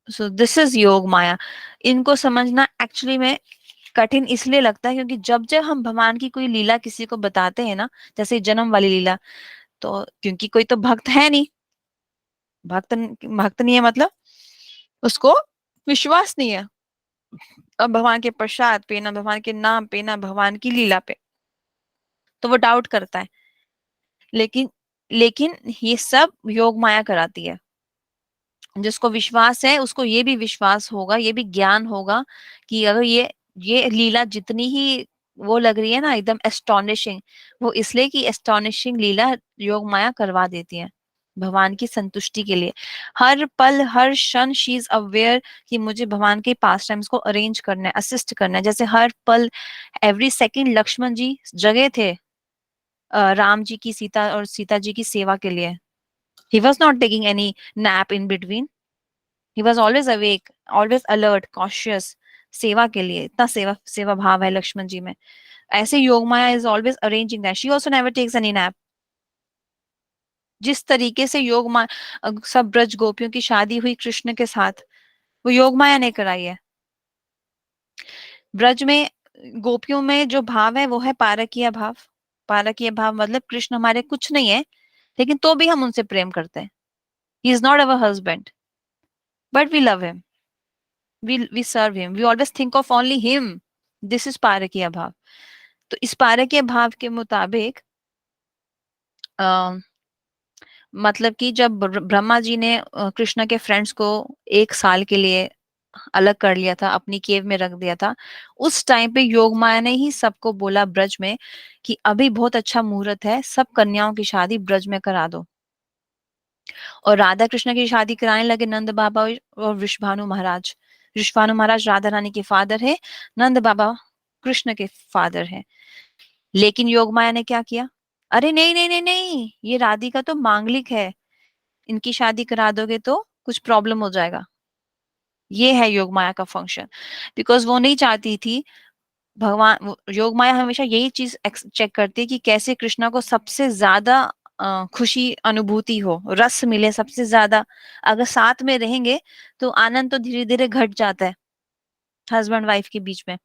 सो दिस इज योग माया. इनको समझना एक्चुअली में कठिन इसलिए लगता है क्योंकि जब जब हम भगवान की कोई लीला किसी को बताते हैं ना, जैसे जन्म वाली लीला, तो क्योंकि कोई तो भक्त है नहीं, भक्त भक्त नहीं है मतलब उसको विश्वास नहीं है अब भगवान के प्रसाद पे, ना भगवान के नाम पे, ना भगवान की लीला पे, तो वो डाउट करता है. लेकिन लेकिन ये सब योग माया कराती है. जिसको विश्वास है उसको ये भी विश्वास होगा, ये भी ज्ञान होगा कि अगर ये लीला जितनी ही वो लग रही है ना एकदम एस्टोनिशिंग, वो इसलिए कि एस्टोनिशिंग लीला योग माया करवा देती है भगवान की संतुष्टि के लिए. हर पल हर क्षण शी इज अवेयर कि मुझे भगवान के पास टाइम्स को अरेंज करना है, असिस्ट करना है. जैसे हर पल एवरी सेकंड लक्ष्मण जी जगह थे राम जी की सीता और सीता जी की सेवा के लिए. He was not taking any nap in between. He was always awake, always alert, cautious. सेवा के लिए इतना सेवा सेवा भाव है लक्ष्मण जी में. ऐसे योग माया is always arranging that. She also never takes any nap. जिस तरीके से सब ब्रज गोपियों की शादी हुई कृष्ण के साथ, वो योग माया ने कराई है. ब्रज में गोपियों में जो भाव है वो है पारकीय भाव. पारकीय भाव मतलब कृष्ण हमारे कुछ नहीं है, लेकिन तो भी हम उनसे प्रेम करते हैं. He is not our husband, but we love him, we serve him, we always think of only him. This is पारकीय भाव. तो इस पारकीय भाव के मुताबिक मतलब कि जब ब्रह्मा जी ने कृष्ण के फ्रेंड्स को 1 साल के लिए अलग कर लिया था, अपनी केव में रख दिया था, उस टाइम पे योग माया ने ही सबको बोला ब्रज में कि अभी बहुत अच्छा मुहूर्त है, सब कन्याओं की शादी ब्रज में करा दो. और राधा कृष्ण की शादी कराने लगे नंद बाबा और वृषभानु महाराज. वृषभानु महाराज राधा रानी के फादर है, नंद बाबा कृष्ण के फादर है. लेकिन योग माया ने क्या किया? अरे नहीं नहीं नहीं नहीं, ये राधिका तो मांगलिक है, इनकी शादी करा दोगे तो कुछ प्रॉब्लम हो जाएगा. ये है योग माया का फंक्शन. बिकॉज वो नहीं चाहती थी, योग माया हमेशा यही चीज चेक करती है कि कैसे कृष्णा को सबसे ज्यादा खुशी अनुभूति हो, रस मिले सबसे ज्यादा. अगर साथ में रहेंगे तो आनंद तो धीरे धीरे घट जाता है हस्बैंड वाइफ के बीच में.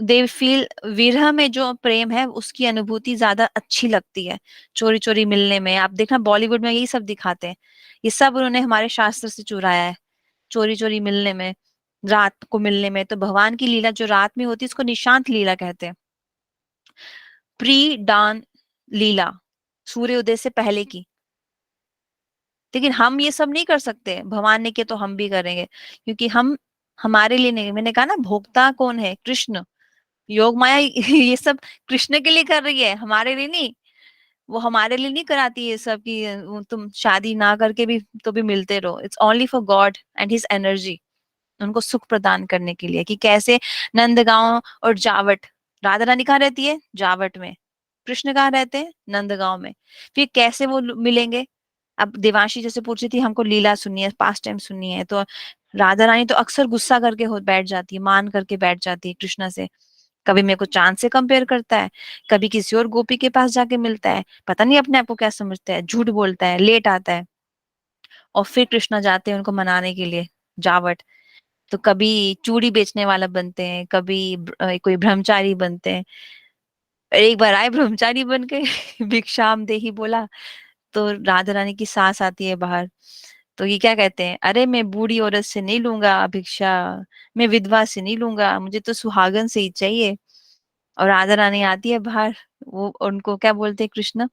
दे फील विरह में जो प्रेम है उसकी अनुभूति ज्यादा अच्छी लगती है. चोरी चोरी मिलने में, आप देखना बॉलीवुड में यही सब दिखाते हैं. ये सब उन्होंने हमारे शास्त्र से चुराया है. चोरी चोरी मिलने में, रात को मिलने में. तो भगवान की लीला जो रात में होती है उसको निशांत लीला कहते हैं. प्री डान लीला, सूर्योदय से पहले की. लेकिन हम ये सब नहीं कर सकते, भगवान ने किया तो हम भी करेंगे, क्योंकि हम हमारे लिए नहीं. मैंने कहा ना, भोक्ता कौन है? कृष्ण. योग माया ये सब कृष्ण के लिए कर रही है, हमारे लिए नहीं. वो हमारे लिए नहीं कराती ये सब कि तुम शादी ना करके भी तो भी मिलते रहो. It's only for God and his energy. उनको सुख प्रदान करने के लिए कि कैसे नंदगांव और जावट. राधा रानी कहाँ रहती है? जावट में. कृष्ण कहाँ रहते हैं? नंदगांव में. फिर कैसे वो मिलेंगे? अब देवांशी जैसे पूछ रही थी हमको लीला सुननी है, पास्ट टाइम सुननी है, तो राधा रानी तो अक्सर गुस्सा करके बैठ जाती है, मान करके बैठ जाती है कृष्णा से. कभी मेरे को चांद से कंपेयर करता है, कभी किसी और गोपी के पास जाके मिलता है, पता नहीं अपने आप को क्या समझता है, झूठ बोलता है, लेट आता है. और फिर कृष्णा जाते हैं उनको मनाने के लिए जावट. तो कभी चूड़ी बेचने वाला बनते हैं, कभी कोई ब्रह्मचारी बनते हैं. एक बार आए ब्रह्मचारी बन के भिक्षाम देही बोला, तो राधा रानी की सास आती है बाहर. तो ये क्या कहते हैं? अरे मैं बूढ़ी औरत से नहीं लूंगा भिक्षा, मैं विधवा से नहीं लूंगा, मुझे तो सुहागन से ही चाहिए. और राधा रानी आती है बाहर. वो उनको क्या बोलते हैं कृष्ण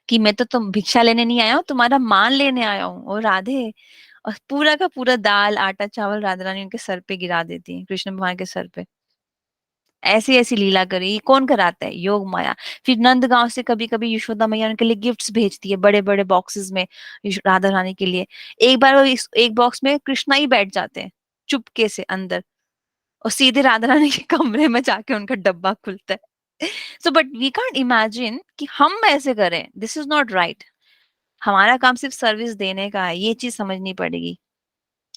कि मैं तो तुम भिक्षा लेने नहीं आया हूँ, तुम्हारा मान लेने आया हूँ. और राधे, और पूरा का पूरा दाल आटा चावल राधा रानी उनके सर पे गिरा देती है, कृष्ण भगवान के सर पे. ऐसी ऐसी लीला करी. कौन कराता है? योग माया. फिर नंदगांव से कभी कभी यशोदा मैया उनके लिए गिफ्ट्स भेजती है बड़े बड़े बॉक्सेस में, राधा रानी के लिए. एक बार वो एक बॉक्स में कृष्णा ही बैठ जाते हैं चुपके से अंदर, और सीधे राधा रानी के कमरे में जाके उनका डब्बा खुलता है. So but we can't imagine कि हम ऐसे करें. This is not right. हमारा काम सिर्फ सर्विस देने का है, ये चीज समझनी पड़ेगी.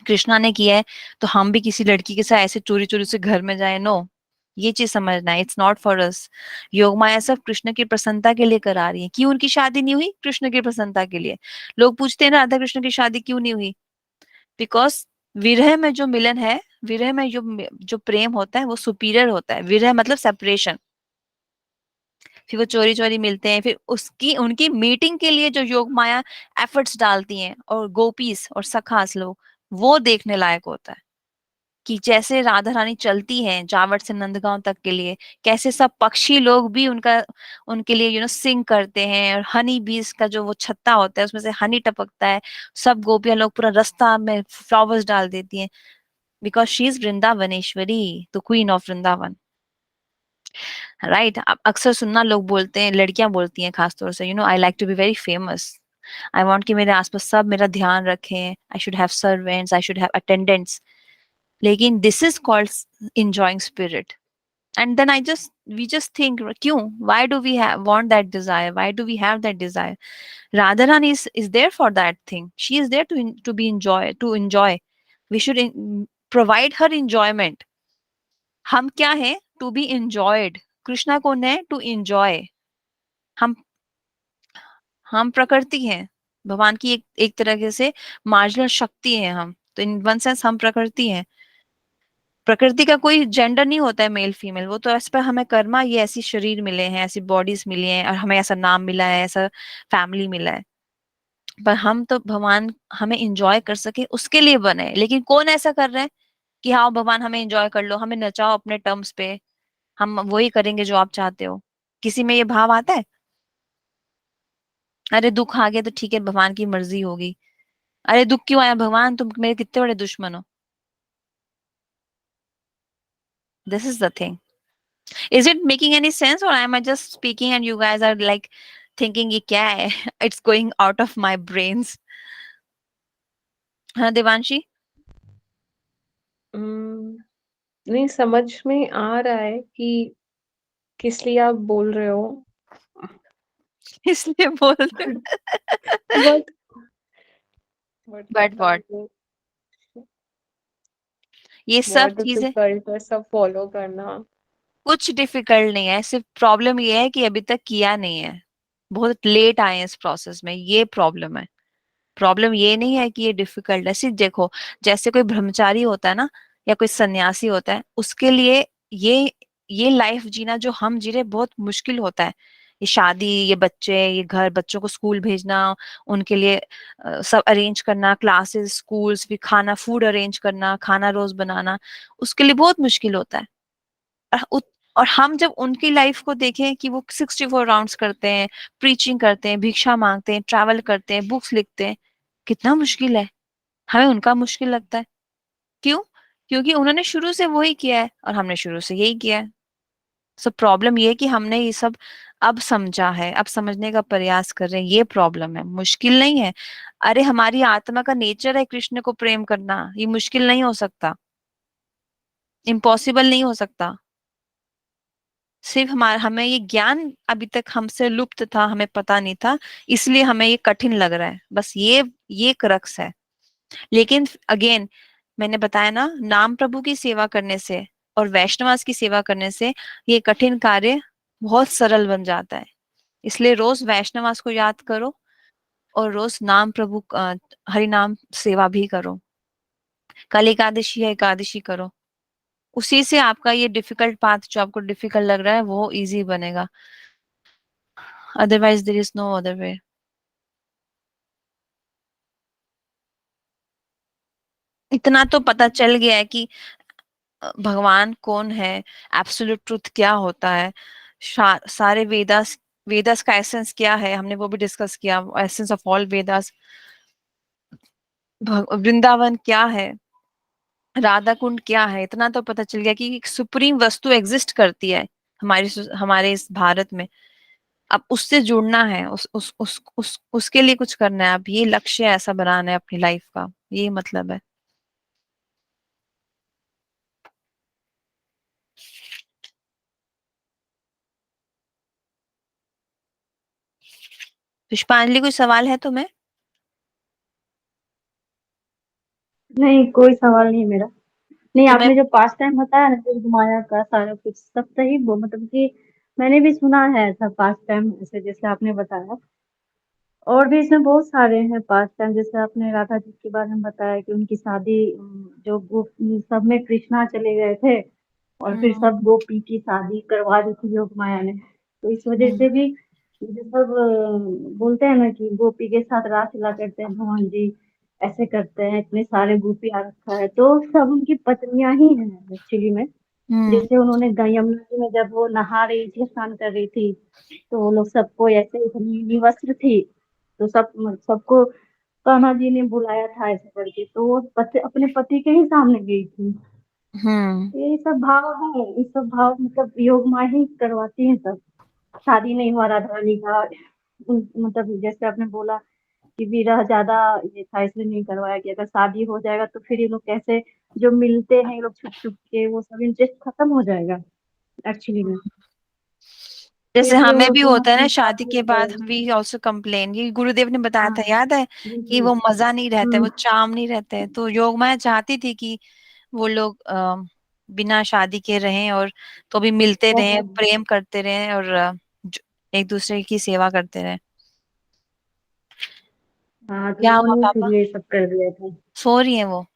कृष्णा ने किया है तो हम भी किसी लड़की के साथ ऐसे चोरी चोरी से घर में जाए? नो. ये चीज समझना है, इट्स नॉट फॉर अस. योग माया सब कृष्ण की प्रसन्नता के लिए करा रही है. क्यों उनकी शादी नहीं हुई? कृष्ण की प्रसन्नता के लिए. लोग पूछते हैं ना, राधा कृष्ण की शादी क्यों नहीं हुई? बिकॉज विरह में जो मिलन है, विरह में जो जो प्रेम होता है वो सुपीरियर होता है. विरह मतलब सेपरेशन. फिर वो चोरी चोरी मिलते हैं, फिर उसकी उनकी मीटिंग के लिए जो योग माया एफर्ट्स डालती हैं, और गोपीस और सखास लोग, वो देखने लायक होता है. कि जैसे राधा रानी चलती हैं जावट से नंदगांव तक के लिए, कैसे सब पक्षी लोग भी उनका उनके लिए सिंग करते हैं. और हनी बीज का जो वो छत्ता होता है उसमें से हनी टपकता है. सब गोपियां लोग पूरा रास्ता में फ्लावर्स डाल देती हैं. Because she is Vrindavaneshwari, the queen of Vrindavan. Right. अब अक्सर सुनना, लोग बोलते हैं, लड़कियां बोलती हैं खासतौर से, I like to be very famous. I want कि मेरे आसपास सब मेरा ध्यान रखें. I should have servants, I should have attendants. लेकिन this is called enjoying spirit. And then we just think, क्यों? Why do we have want that desire? Why do we have that desire? Radharani is there for that thing. She is there to be enjoy. We should provide her enjoyment. हम क्या है? To be enjoyed. Krishna कौन है? To enjoy. हम हम प्रकृति हैं। भगवान की एक एक तरह से मार्जिनल शक्ति है हम। तो इन वन सेंस हम प्रकृति हैं। प्रकृति का कोई जेंडर नहीं होता है मेल फीमेल, वो तो एज पर हमें कर्मा, ये ऐसी शरीर मिले हैं, ऐसी बॉडीज मिली हैं और हमें ऐसा नाम मिला है, ऐसा फैमिली मिला है। पर हम तो भगवान हमें एंजॉय कर सके उसके लिए बने हैं। लेकिन कौन ऐसा कर रहा है कि हाँ भगवान हमें एंजॉय कर लो, हमें नचाओ अपने टर्म्स पे, हम वही करेंगे जो आप चाहते हो। किसी में ये भाव आता है? अरे दुख आ गया तो ठीक है, भगवान की मर्जी होगी। अरे दुख क्यों आया भगवान, तुम मेरे कितने बड़े दुश्मन हो। This is the thing. Is it making any sense, or am I just speaking and you guys are like thinking ये क्या है? It's going out of my brains. हाँ देवांशी? नहीं, समझ में आ रहा है कि किस लिए आप बोल रहे हो। इसलिए बोल रहे बट बट बट पता व्हाट? नहीं, ये सब बहुत चीजें डिफिकल्ट है सब फॉलो करना। कुछ डिफिकल्ट नहीं है, सिर्फ प्रॉब्लम ये है कि अभी तक किया नहीं है, बहुत लेट आए हैं इस प्रोसेस में, ये प्रॉब्लम है। प्रॉब्लम ये नहीं है कि ये डिफिकल्ट है। सिर्फ देखो, जैसे कोई ब्रह्मचारी होता है ना, या कोई सन्यासी होता है, उसके लिए ये ये लाइफ जीना जो हम जी रहे बहुत मुश्किल होता है। ये शादी, ये बच्चे, ये घर, बच्चों को स्कूल भेजना, उनके लिए सब अरेंज करना, क्लासेस, स्कूल्स, फिर खाना, फूड अरेंज करना, खाना रोज बनाना, उसके लिए बहुत मुश्किल होता है। और और हम जब उनकी लाइफ को देखें कि वो 64 राउंड्स करते हैं, प्रीचिंग करते हैं, भिक्षा मांगते हैं, ट्रैवल करते हैं, बुक्स लिखते हैं, कितना मुश्किल है। हमें उनका मुश्किल लगता है। क्यों? क्योंकि उन्होंने शुरू से वही किया है और हमने शुरू से यही किया है। सब प्रॉब्लम ये है कि हमने ये सब अब समझा है, अब समझने का प्रयास कर रहे हैं, ये प्रॉब्लम है, मुश्किल नहीं है। अरे हमारी आत्मा का नेचर है कृष्ण को प्रेम करना, ये मुश्किल नहीं हो सकता, इम्पॉसिबल नहीं हो सकता। सिर्फ हमारा हमें ये ज्ञान अभी तक हमसे लुप्त था, हमें पता नहीं था, इसलिए हमें ये कठिन लग रहा है, बस ये क्रक्स है। लेकिन अगेन मैंने बताया ना, नाम प्रभु की सेवा करने से और वैष्णवास की सेवा करने से ये कठिन कार्य बहुत सरल बन जाता है। इसलिए रोज वैष्णवास को याद करो और रोज नाम प्रभु हरि नाम सेवा भी करो। कल एकादशी है, एकादशी करो। उसी से आपका ये डिफिकल्ट पाथ जो आपको डिफिकल्ट लग रहा है वो इजी बनेगा। Otherwise there is no other way. इतना तो पता चल गया है कि भगवान कौन है, एब्सोल्यूट ट्रुथ क्या होता है, सारे वेदास, वेदास का एसेंस क्या है, हमने वो भी डिस्कस किया, essence of all Vedas. Vrindavan क्या है, राधा कुंड क्या है, इतना तो पता चल गया कि एक सुप्रीम वस्तु एग्जिस्ट करती है हमारे इस भारत में। अब उससे जुड़ना है, उसके लिए कुछ करना है। अब ये लक्ष्य ऐसा बनाना है अपनी लाइफ का, ये मतलब है। पुष्पांजलि कोई सवाल है तुम्हें? नहीं, कोई सवाल नहीं मेरा। नहीं, तुम्हें आपने जो पास्ट टाइम बताया ना, जो घुमाया का सारा कुछ सब सही, वो मतलब कि मैंने भी सुना है ऐसा पास्ट टाइम, ऐसे जैसे आपने बताया। और भी इसमें बहुत सारे हैं पास्ट टाइम, जैसे आपने राधा जी के बारे में बताया कि उनकी शादी जो गोप सब में कृष्णा चले गए थे और फिर हम्म सब गोपी की शादी करवा दी थी योग माया ने। तो इस वजह हम्म से भी जो सब बोलते हैं ना कि गोपी के साथ रासलीला करते हैं भगवान जी, ऐसे करते हैं, इतने सारे गोपी आ रखा है, तो सब उनकी पत्नियां ही हैं एक्चुअली में। हम्म जैसे उन्होंने यमुना जी में जब वो नहा रही थी, स्नान कर रही थी, तो वो लोग सबको ऐसे ही नीली वस्त्र थी, तो सबको कान्हा जी ने बुलाया था ऐसे करके, तो वो अपने पति के ही सामने गई थी। हम्म ये सब भाव है, ये सब भाव मतलब योग माँ ही करवाती है सब। शादी नहीं हुआ राधा रानी का, मतलब जैसे आपने बोला कि विरह ज्यादा ये था इसलिए नहीं करवाया गया, अगर शादी हो जाएगा तो फिर ये लोग कैसे जो मिलते हैं ये लोग छुप छुप के, वो सब इंटरेस्ट खत्म हो जाएगा। एक्चुअली में। जैसे क्योंकि हमें वो भी दोनों होता है ना, चीज़ शादी साथ के होते बाद हैं। वी ऑल्सो कंप्लेन, ये गुरुदेव ने बताया हाँ, था, याद है? कि बिल्कुल। वो मजा नहीं रहता है, हुँ, वो चाम नहीं रहता है। तो योग माया चाहती थी कि वो लोग बिना शादी के रहें, और तो भी मिलते रहें, बहुत। प्रेम करते रहें, और एक दूसरे की सेवा करते रहें। हाँ, तो क्या हुआ उन्होंने पापा? फिर ये सब कर दिया था। सो रही है वो?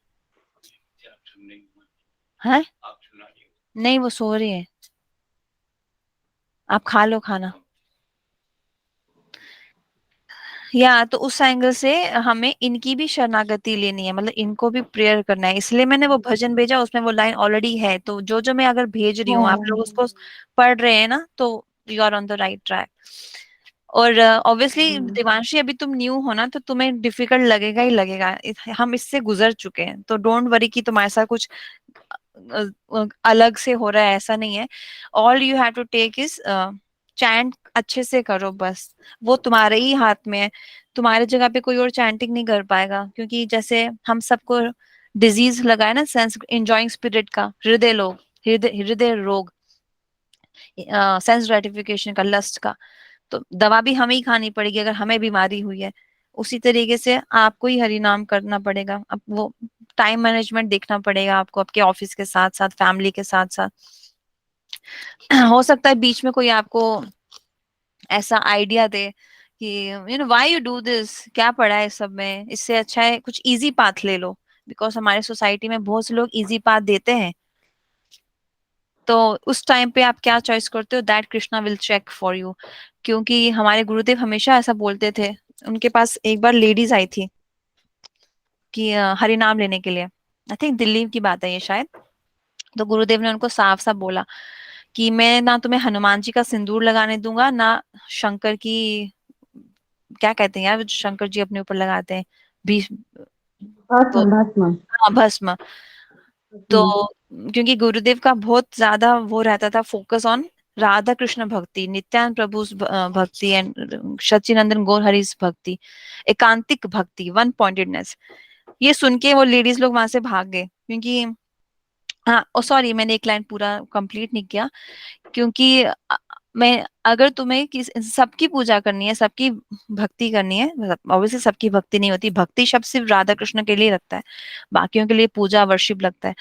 है? नहीं, वो सो रही है। आप खा लो खाना। या तो उस एंगल से हमें इनकी भी शरणागति लेनी है, मतलब इनको भी प्रेयर करना है। इसलिए मैंने वो भजन भेजा, उसमें वो लाइन ऑलरेडी है। तो जो जो मैं अगर भेज रही हाँ, हूँ, आप हाँ। लोग उसको पढ़ रहे हैं ना, तो you are on the right track. और ऑब्वियसली हुँ। देवांशी, अभी तुम न्यू हो ना, तो तुम्हें डिफिकल्ट लगेगा ही लगेगा। हम इससे गुजर चुके हैं, तो डोंट वरी कि तुम्हारे साथ कुछ अलग से हो रहा है, ऐसा नहीं है। All you have to take is chant अच्छे से करो बस। वो तुम्हारे ही हाथ में है। तुम्हारे जगह पे कोई और चैंटिंग नहीं कर पाएगा, क्योंकि जैसे हम सबको डिजीज लगा है ना, सेंस इंजॉइंग स्पिरिट का, हृदय लोग, हृदय हृदय रोग, सेंस ग्रेटिफिकेशन का, लस्ट का। तो दवा भी हमें ही खानी पड़ेगी अगर हमें बीमारी हुई है। उसी तरीके से आपको ही हरि नाम करना पड़ेगा। अब वो टाइम मैनेजमेंट देखना पड़ेगा आपको, आपके ऑफिस के साथ साथ, फैमिली के साथ साथ। हो सकता है बीच में कोई आपको ऐसा आइडिया दे कि व्हाई यू डू दिस, क्या पड़ा है इस सब में, इससे अच्छा है कुछ इजी पाथ ले लो। बिकॉज हमारे सोसाइटी में बहुत से लोग इजी पाथ देते हैं। तो उस टाइम पे आप क्या चॉइस करते हो, that Krishna will check for you. क्योंकि हमारे गुरुदेव हमेशा ऐसा बोलते थे। उनके पास एक बार लेडीज आई थी कि हरि नाम लेने के लिए। आई थिंक दिल्ली की बात है ये शायद। तो गुरुदेव ने उनको साफ साफ बोला कि मैं ना तुम्हें हनुमान जी का सिंदूर लगाने दूंगा, ना शंकर की, क्या कहते हैं यार, वो जो शंकर जी अपने ऊपर लगाते हैं, भीष, वो, भस्म, भस्म। हाँ, भस्म। तो हुँ। क्योंकि गुरुदेव का बहुत ज्यादा वो रहता था, फोकस ऑन राधा कृष्ण भक्ति, नित्यानंद प्रभु भक्ति, एंड सच्चिनंदन गौर हरिस भक्ति, एकांतिक भक्ति, वन पॉइंटेडनेस। ये सुन के वो लेडीज लोग वहां से भाग गए, क्योंकि, हाँ, ओ सॉरी, मैंने एक लाइन पूरा कंप्लीट नहीं किया। क्योंकि मैं, अगर तुम्हें किस सबकी पूजा करनी है, सबकी भक्ति करनी है, ऑब्वियसली सबकी भक्ति नहीं होती, भक्ति शब्द सिर्फ राधा कृष्ण के लिए लगता है, बाकियों के लिए पूजा वर्शिप लगता है।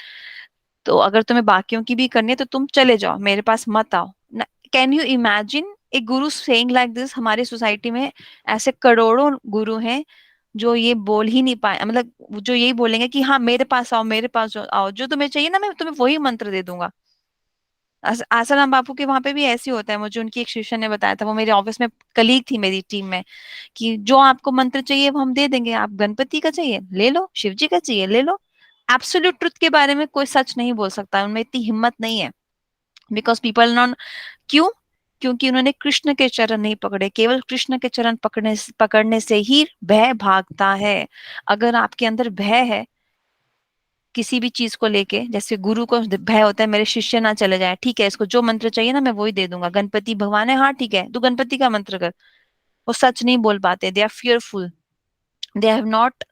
तो अगर तुम्हें बाकियों की भी करनी है, तो तुम चले जाओ, मेरे पास मत आओ। Can you imagine A Guru saying like this? हमारी सोसाइटी में ऐसे करोड़ों गुरु हैं जो ये बोल ही नहीं पाए, मतलब जो यही बोलेंगे कि हाँ, मेरे पास आओ, मेरे पास आओ, जो तुम्हें चाहिए ना, मैं तुम्हें वही मंत्र दे दूंगा। आसाराम बापू के वहां पे भी ऐसे ही होता है। मुझे उनकी एक शिष्य ने बताया था, वो मेरे ऑफिस में कलीग थी मेरी टीम में, कि जो आपको मंत्र चाहिए वो हम दे देंगे, आप गणपति का चाहिए ले लो, शिव जी का चाहिए ले लो। एब्सोल्यूट ट्रुथ के बारे में कोई सच नहीं बोल सकता, उनमें इतनी हिम्मत नहीं है। बिकॉज पीपल नॉन, क्यों? क्योंकि उन्होंने कृष्ण के चरण नहीं पकड़े। केवल कृष्ण के चरण पकड़ने से ही भय भागता है। अगर आपके अंदर भय है किसी भी चीज को लेके, जैसे गुरु को भय होता है मेरे शिष्य ना चले जाए, ठीक है, इसको जो मंत्र चाहिए ना मैं वही दे दूंगा, गणपति भगवान है, हाँ ठीक है, तू गणपति का मंत्र कर। वो सच नहीं बोल पाते, they are fearful, they have not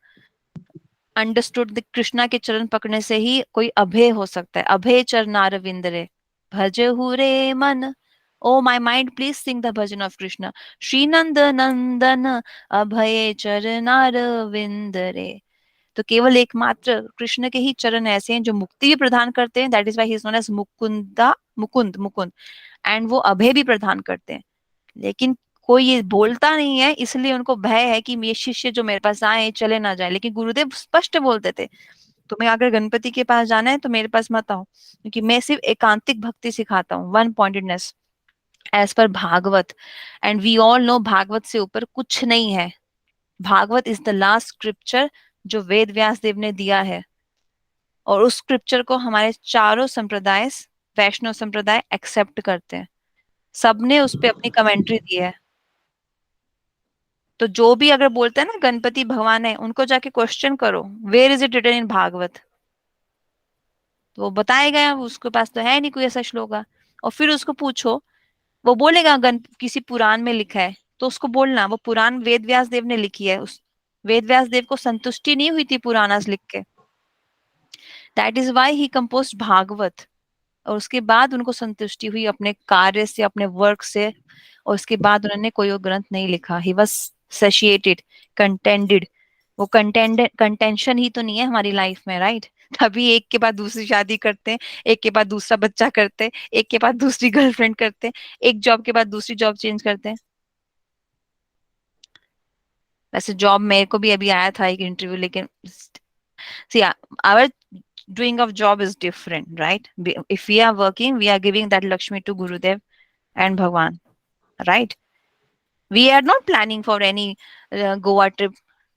understood. Krishna के चरण पकड़ने से ही कोई अभय हो सकता है। अभय चरणार विंदरे, भजहु रे मन। O my mind, please sing the bhajan of Krishna. Shri Nanda नंदन अभय चरणार विंदरे। तो केवल एकमात्र कृष्ण के ही चरण ऐसे हैं जो मुक्ति भी प्रदान करते हैं, that is why he is known as Mukunda, Mukund, Mukund. And वो अभय भी प्रदान करते हैं। लेकिन कोई ये बोलता नहीं है, इसलिए उनको भय है कि मेरे शिष्य जो मेरे पास आए चले ना जाए। लेकिन गुरुदेव स्पष्ट बोलते थे, तुम्हें अगर गणपति के पास जाना है तो मेरे पास मत आओ, क्योंकि मैं सिर्फ एकांतिक भक्ति सिखाता हूँ, one pointedness, as per Bhagavat. And we all know Bhagavat से ऊपर कुछ नहीं है। Bhagavat is the last scripture जो वेद व्यास देव ने दिया है। और उस स्क्रिप्चर को हमारे चारों संप्रदाय, वैष्णव संप्रदाय एक्सेप्ट करते हैं। सबने उस पे अपनी कमेंट्री दी है। तो जो भी अगर बोलते हैं ना गणपति भगवान है, उनको जाके क्वेश्चन करो, where is it written in Bhagavat? तो वो बताएगा, उसके पास तो है नहीं कोई ऐसा श्लोका। और फिर उसको पूछो, वो बोलेगा गण किसी पुराण में लिखा है, तो उसको बोलना वो पुराण वेद व्यास देव ने लिखी है। उस वेद व्यास देव को संतुष्टि नहीं हुई थी पुराणास लिख के, that is why he compose Bhagavat. और उसके बाद उनको संतुष्टि हुई अपने कार्य से, अपने वर्क से, और उसके बाद उन्होंने कोई और ग्रंथ नहीं लिखा। He was satisfied, contented. वो कंटेंशन ही तो नहीं है हमारी लाइफ में, राइट? तभी एक के बाद दूसरी शादी करते हैं, एक के बाद दूसरा बच्चा करते हैं, एक के बाद दूसरी गर्लफ्रेंड करते हैं, एक जॉब के बाद दूसरी जॉब चेंज करते हैं। वैसे जॉब मेरे को भी अभी आया था एक इंटरव्यू, लेकिन see our doing of job is different, right? If we are working, we are giving that Lakshmi to Gurudev and Bhagwan, right? We are not planning for any Goa trip.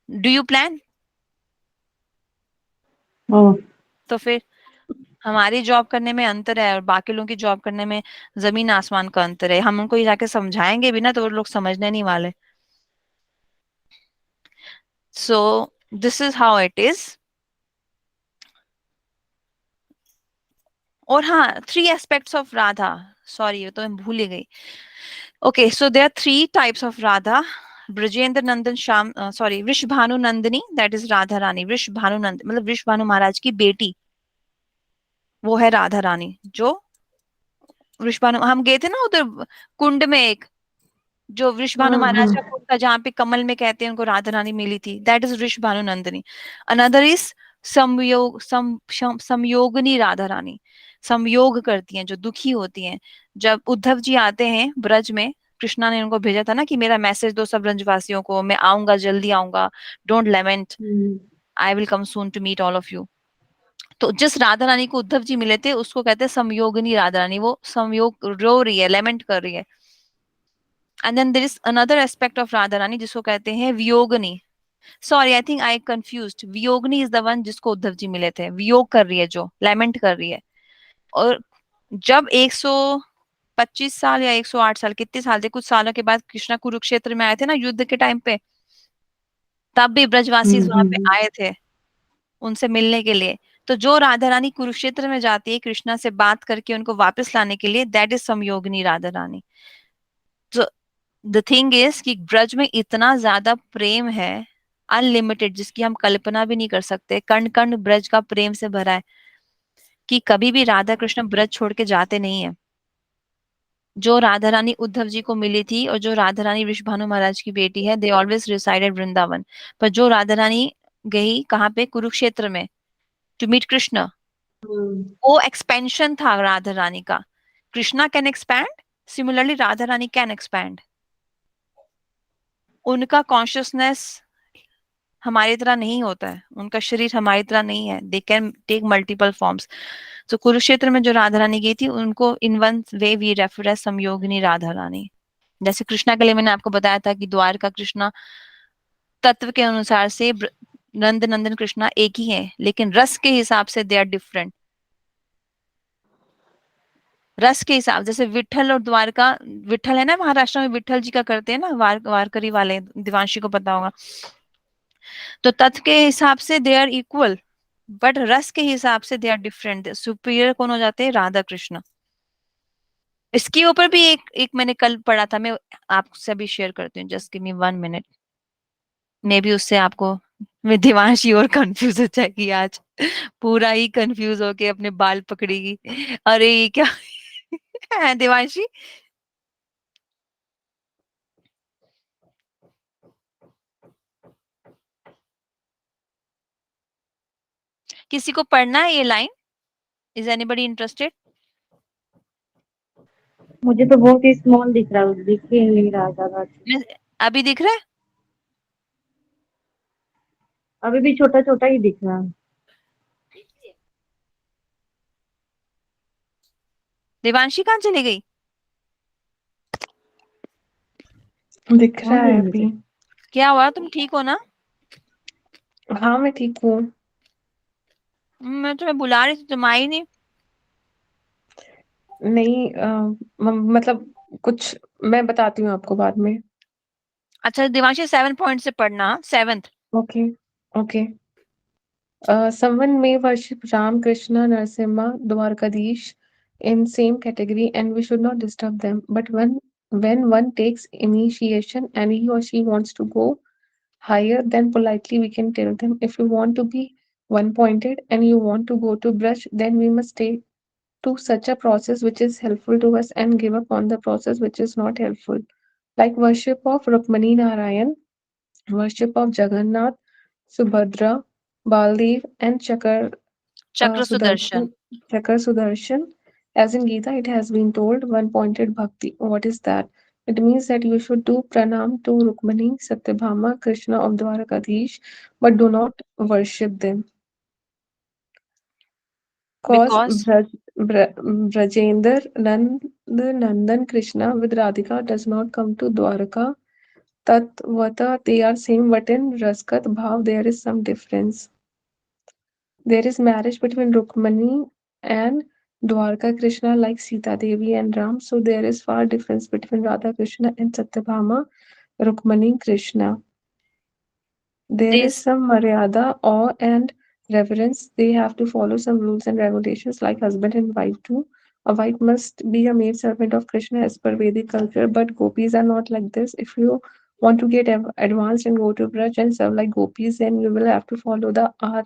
Do you plan? ओह! तो फिर हमारी job करने में अंतर है और बाकी लोगों की जॉब करने में जमीन आसमान का अंतर है। हम उनको ये जाके समझाएंगे भी ना तो वो लोग समझने नहीं वाले। So this is how it is. और हाँ, three aspects of Radha, sorry ये तो मैं भूल ही गई। Okay, so there are three types of Radha. Brajendra Nandan Shyam, sorry, Vrishabhanu Nandini, that is Radha Rani. Vrishabhanu Nand मतलब वृषभानु महाराज की बेटी, वो है राधा रानी। जो वृषभानु, हम गए थे ना उधर कुंड में, एक जो वृषभानु महाराज का कुंड था जहाँ पे कमल में कहते हैं उनको राधा रानी मिली थी, that is Vrishabhanu Nandini. Another is Sanyogini Radha Rani. संयोग करती हैं, जो दुखी होती हैं। जब उद्धव जी आते हैं ब्रज में, कृष्णा ने उनको भेजा था ना कि मेरा मैसेज दो सब ब्रजवासियों को, मैं आऊंगा, जल्दी आऊंगा, डोंट लेमेंट, हुँ। I will come soon to meet all of you. तो जिस राधा रानी को उद्धव जी मिले थे उसको कहते हैं संयोगनी राधा रानी। वो संयोग रो रही है, लेमेंट कर रही है। And then there is another aspect of Radha Rani जिसको कहते हैं Viyogini. Sorry, I think I confused. Viyogini is the one जिसको उद्धव जी मिले थे। वियोग कर रही है, जो लेमेंट कर रही है। और जब 125 साल या 108 साल, कितने साल थे, कुछ सालों के बाद कृष्णा कुरुक्षेत्र में आए थे ना युद्ध के टाइम पे, तब भी ब्रजवासी हुँ, वहां हुँ, पे हुँ। आए थे उनसे मिलने के लिए। तो जो राधा रानी कुरुक्षेत्र में जाती है कृष्णा से बात करके उनको वापस लाने के लिए, दैट इज समयोगिनी राधा रानी। तो द थिंग इज कि ब्रज में इतना ज्यादा प्रेम है, अनलिमिटेड, जिसकी हम कल्पना भी नहीं कर सकते। कण कण ब्रज का प्रेम से भरा है, कि कभी भी राधा कृष्ण ब्रज छोड़ के जाते नहीं है। जो राधा रानी उद्धव जी को मिली थी और जो राधा रानी वृषभानु महाराज की बेटी है, दे ऑलवेज रिसाइडेड वृंदावन। पर जो राधा रानी गई कहाँ पे, कुरुक्षेत्र में, टू मीट कृष्ण, हुँ। वो एक्सपेंशन था राधा रानी का। Krishna can expand, similarly Radha Rani can expand. उनका कॉन्शियसनेस हमारी तरह नहीं होता है, उनका शरीर हमारी तरह नहीं है। They can take multiple forms. तो कुरुक्षेत्र में जो राधा रानी गई थी, उनको in one way we refer as Sanyogini Radha Rani. जैसे कृष्णा के लिए मैंने आपको बताया था कि द्वारका कृष्णा तत्व के अनुसार से नंद नंदन कृष्णा एक ही है, लेकिन रस के हिसाब से दे आर डिफरेंट। रस के हिसाब, जैसे विठल और द्वारका, विठल है ना महाराष्ट्र में, विठल जी का करते हैं ना, वारकरी वाले, दिवांशी को पता होगा। तो तत्व के हिसाब से दे आर इक्वल, बट रस के हिसाब से दे आर डिफरेंट। सुपीरियर कौन हो जाते हैं, राधा कृष्ण। इसके ऊपर भी एक मैंने कल पढ़ा था, मैं आपसे भी शेयर करती हूँ, जस्ट गिव मी 1 मिनट। मे भी उससे आपको, मैं दिवांशी और कंफ्यूज हो जाएगी आज, पूरा ही कंफ्यूज होके अपने बाल पकड़ेगी। अरे ये क्या है दिवांशी? किसी को पढ़ना है ये लाइन? Is anybody interested? मुझे तो बहुत ही स्मॉल दिख रहा है, दिख ही नहीं रहा ज़्यादा अच्छे से। अभी दिख रहा है? अभी भी छोटा-छोटा ही दिख रहा है। देवांशी कहाँ चली गई? दिख रहा कौन है है मुझे? अभी। क्या हुआ, तुम ठीक हो ना? हाँ, मैं ठीक हूँ। मैं तुम्हें बुला रही थी, तुम आई नहीं। नहीं मतलब कुछ मैं बताती हूँ आपको बाद में। अच्छा दिवांशी 7 पॉइंट से पढ़ना, 7th। Okay, okay. Someone may worship Ram, Krishna, Narasimha, Dwarkadhish in same category, and we should not disturb them. But when one takes initiation and he or she wants to go higher, then politely we can tell them, if you want to be one pointed and you want to go to brush, then we must stay to such a process which is helpful to us and give up on the process which is not helpful. Like worship of Rukmani Narayan, worship of Jagannath, Subhadra, Baldev, and Chakra Sudarshan. Sudarshan. As in Gita, it has been told one pointed bhakti. What is that? It means that you should do pranam to Rukmani, Satyabhama, Krishna of Dwarakadhish, but do not worship them. Cause Because Brajender Nandan Krishna with Radhika does not come to Dwaraka. Tatvata, they are same, but in Raskat Bhav there is some difference. There is marriage between Rukmani and Dwarka Krishna like Sita Devi and Ram. So there is far difference between Radha Krishna and Satyabhama Rukmani Krishna. There is this some Maryada, awe and reverence. They have to follow some rules and regulations like husband and wife too. A wife must be a maid servant of Krishna as per Vedic culture, but gopis are not like this. If you want to get advanced and go to Braj and serve like gopis, then you will have to follow the R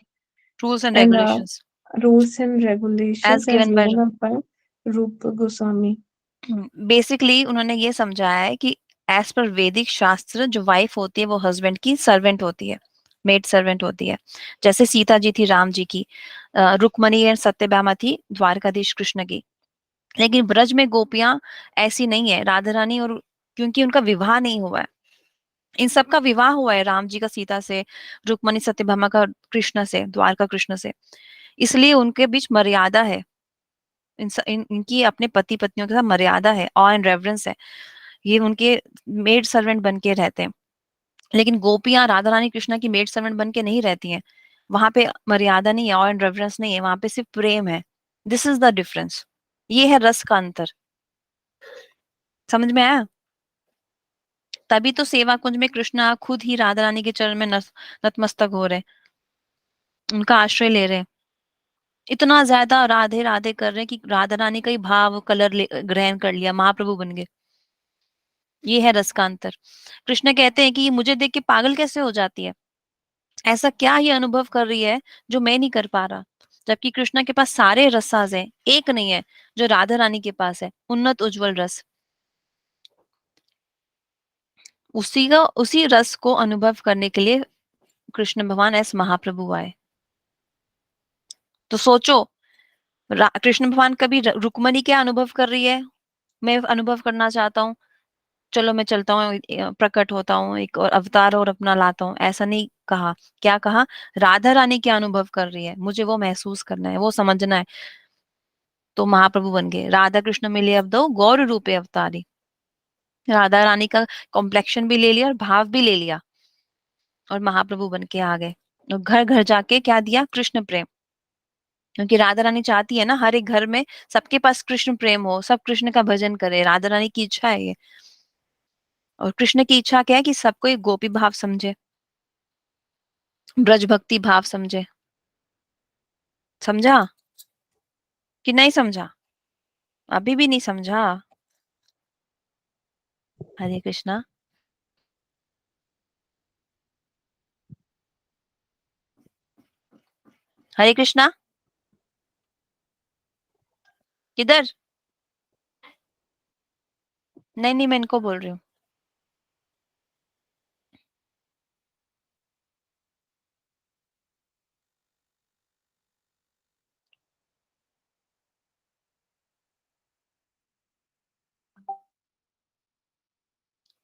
rules and and regulations rules and as regulations as given by given up by Rupa Goswami. Basically उन्होंने ये समझाया है कि as per वैदिक शास्त्र जो wife होती है वो हस्बैंड की सर्वेंट होती है, मेड सर्वेंट होती है। जैसे सीता जी थी राम जी की, रुक्मणी और सत्यभामा थी द्वारकाधीश कृष्ण की। लेकिन ब्रज में गोपियां ऐसी नहीं है, राधा रानी, और क्योंकि उनका विवाह नहीं हुआ है। इन सबका विवाह हुआ है राम जी का सीता से, रुक्मणी सत्यभामा का कृष्ण से, द्वारका कृष्ण से। इसलिए उनके बीच मर्यादा है, इनकी अपने पति पत्नियों के साथ मर्यादा है, ऑ एंड रेवरेंस है। ये उनके मेड सर्वेंट बन के रहते हैं। लेकिन गोपियां राधा रानी कृष्णा की मेड सर्वेंट बन के नहीं रहती हैं। वहां पे मर्यादा नहीं है, ऑ एंड रेवरेंस नहीं है, वहां पे सिर्फ प्रेम है। This is the difference. ये है रस का अंतर। समझ में आया? तभी तो सेवा कुंज में कृष्णा खुद ही राधा रानी के चरण में नतमस्तक हो रहे, उनका आश्रय ले रहे, इतना ज्यादा राधे राधे कर रहे हैं कि राधा रानी का ही भाव कलर ग्रहण कर लिया, महाप्रभु बन गए। ये है रस का अंतर। कृष्ण कहते हैं कि ये मुझे देख के पागल कैसे हो जाती है, ऐसा क्या ये अनुभव कर रही है जो मैं नहीं कर पा रहा। जबकि कृष्ण के पास सारे रसाज हैं, एक नहीं है जो राधा रानी के पास है, उन्नत उज्जवल रस। उसी रस को अनुभव करने के लिए कृष्ण भगवान एस महाप्रभु आए। तो सोचो, कृष्ण भगवान कभी रुक्मणी क्या अनुभव कर रही है, मैं अनुभव करना चाहता हूँ, चलो मैं चलता हूँ, प्रकट होता हूँ, एक और अवतार और अपना लाता हूँ, ऐसा नहीं कहा। क्या कहा? राधा रानी क्या अनुभव कर रही है, मुझे वो महसूस करना है, वो समझना है। तो महाप्रभु बन गए। राधा कृष्ण मिले अब दो गौर रूपे अवतारी। राधा रानी का कॉम्प्लेक्शन भी ले लिया और भाव भी ले लिया, और महाप्रभु बन के आ गए। और घर घर जाके क्या दिया? कृष्ण प्रेम। क्योंकि राधा रानी चाहती है ना हर एक घर में सबके पास कृष्ण प्रेम हो, सब कृष्ण का भजन करे। राधा रानी की इच्छा है ये। और कृष्ण की इच्छा क्या है? कि सबको एक गोपी भाव समझे, ब्रज भक्ति भाव समझे। समझा कि नहीं समझा? अभी भी नहीं समझा? हरे कृष्णा। हरे कृष्णा। किधर? नहीं नहीं, मैं इनको बोल रही हूँ।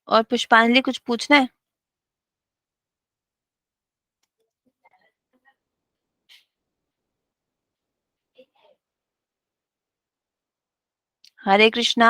और पुष्पांजलि कुछ पूछना है? हरे कृष्णा।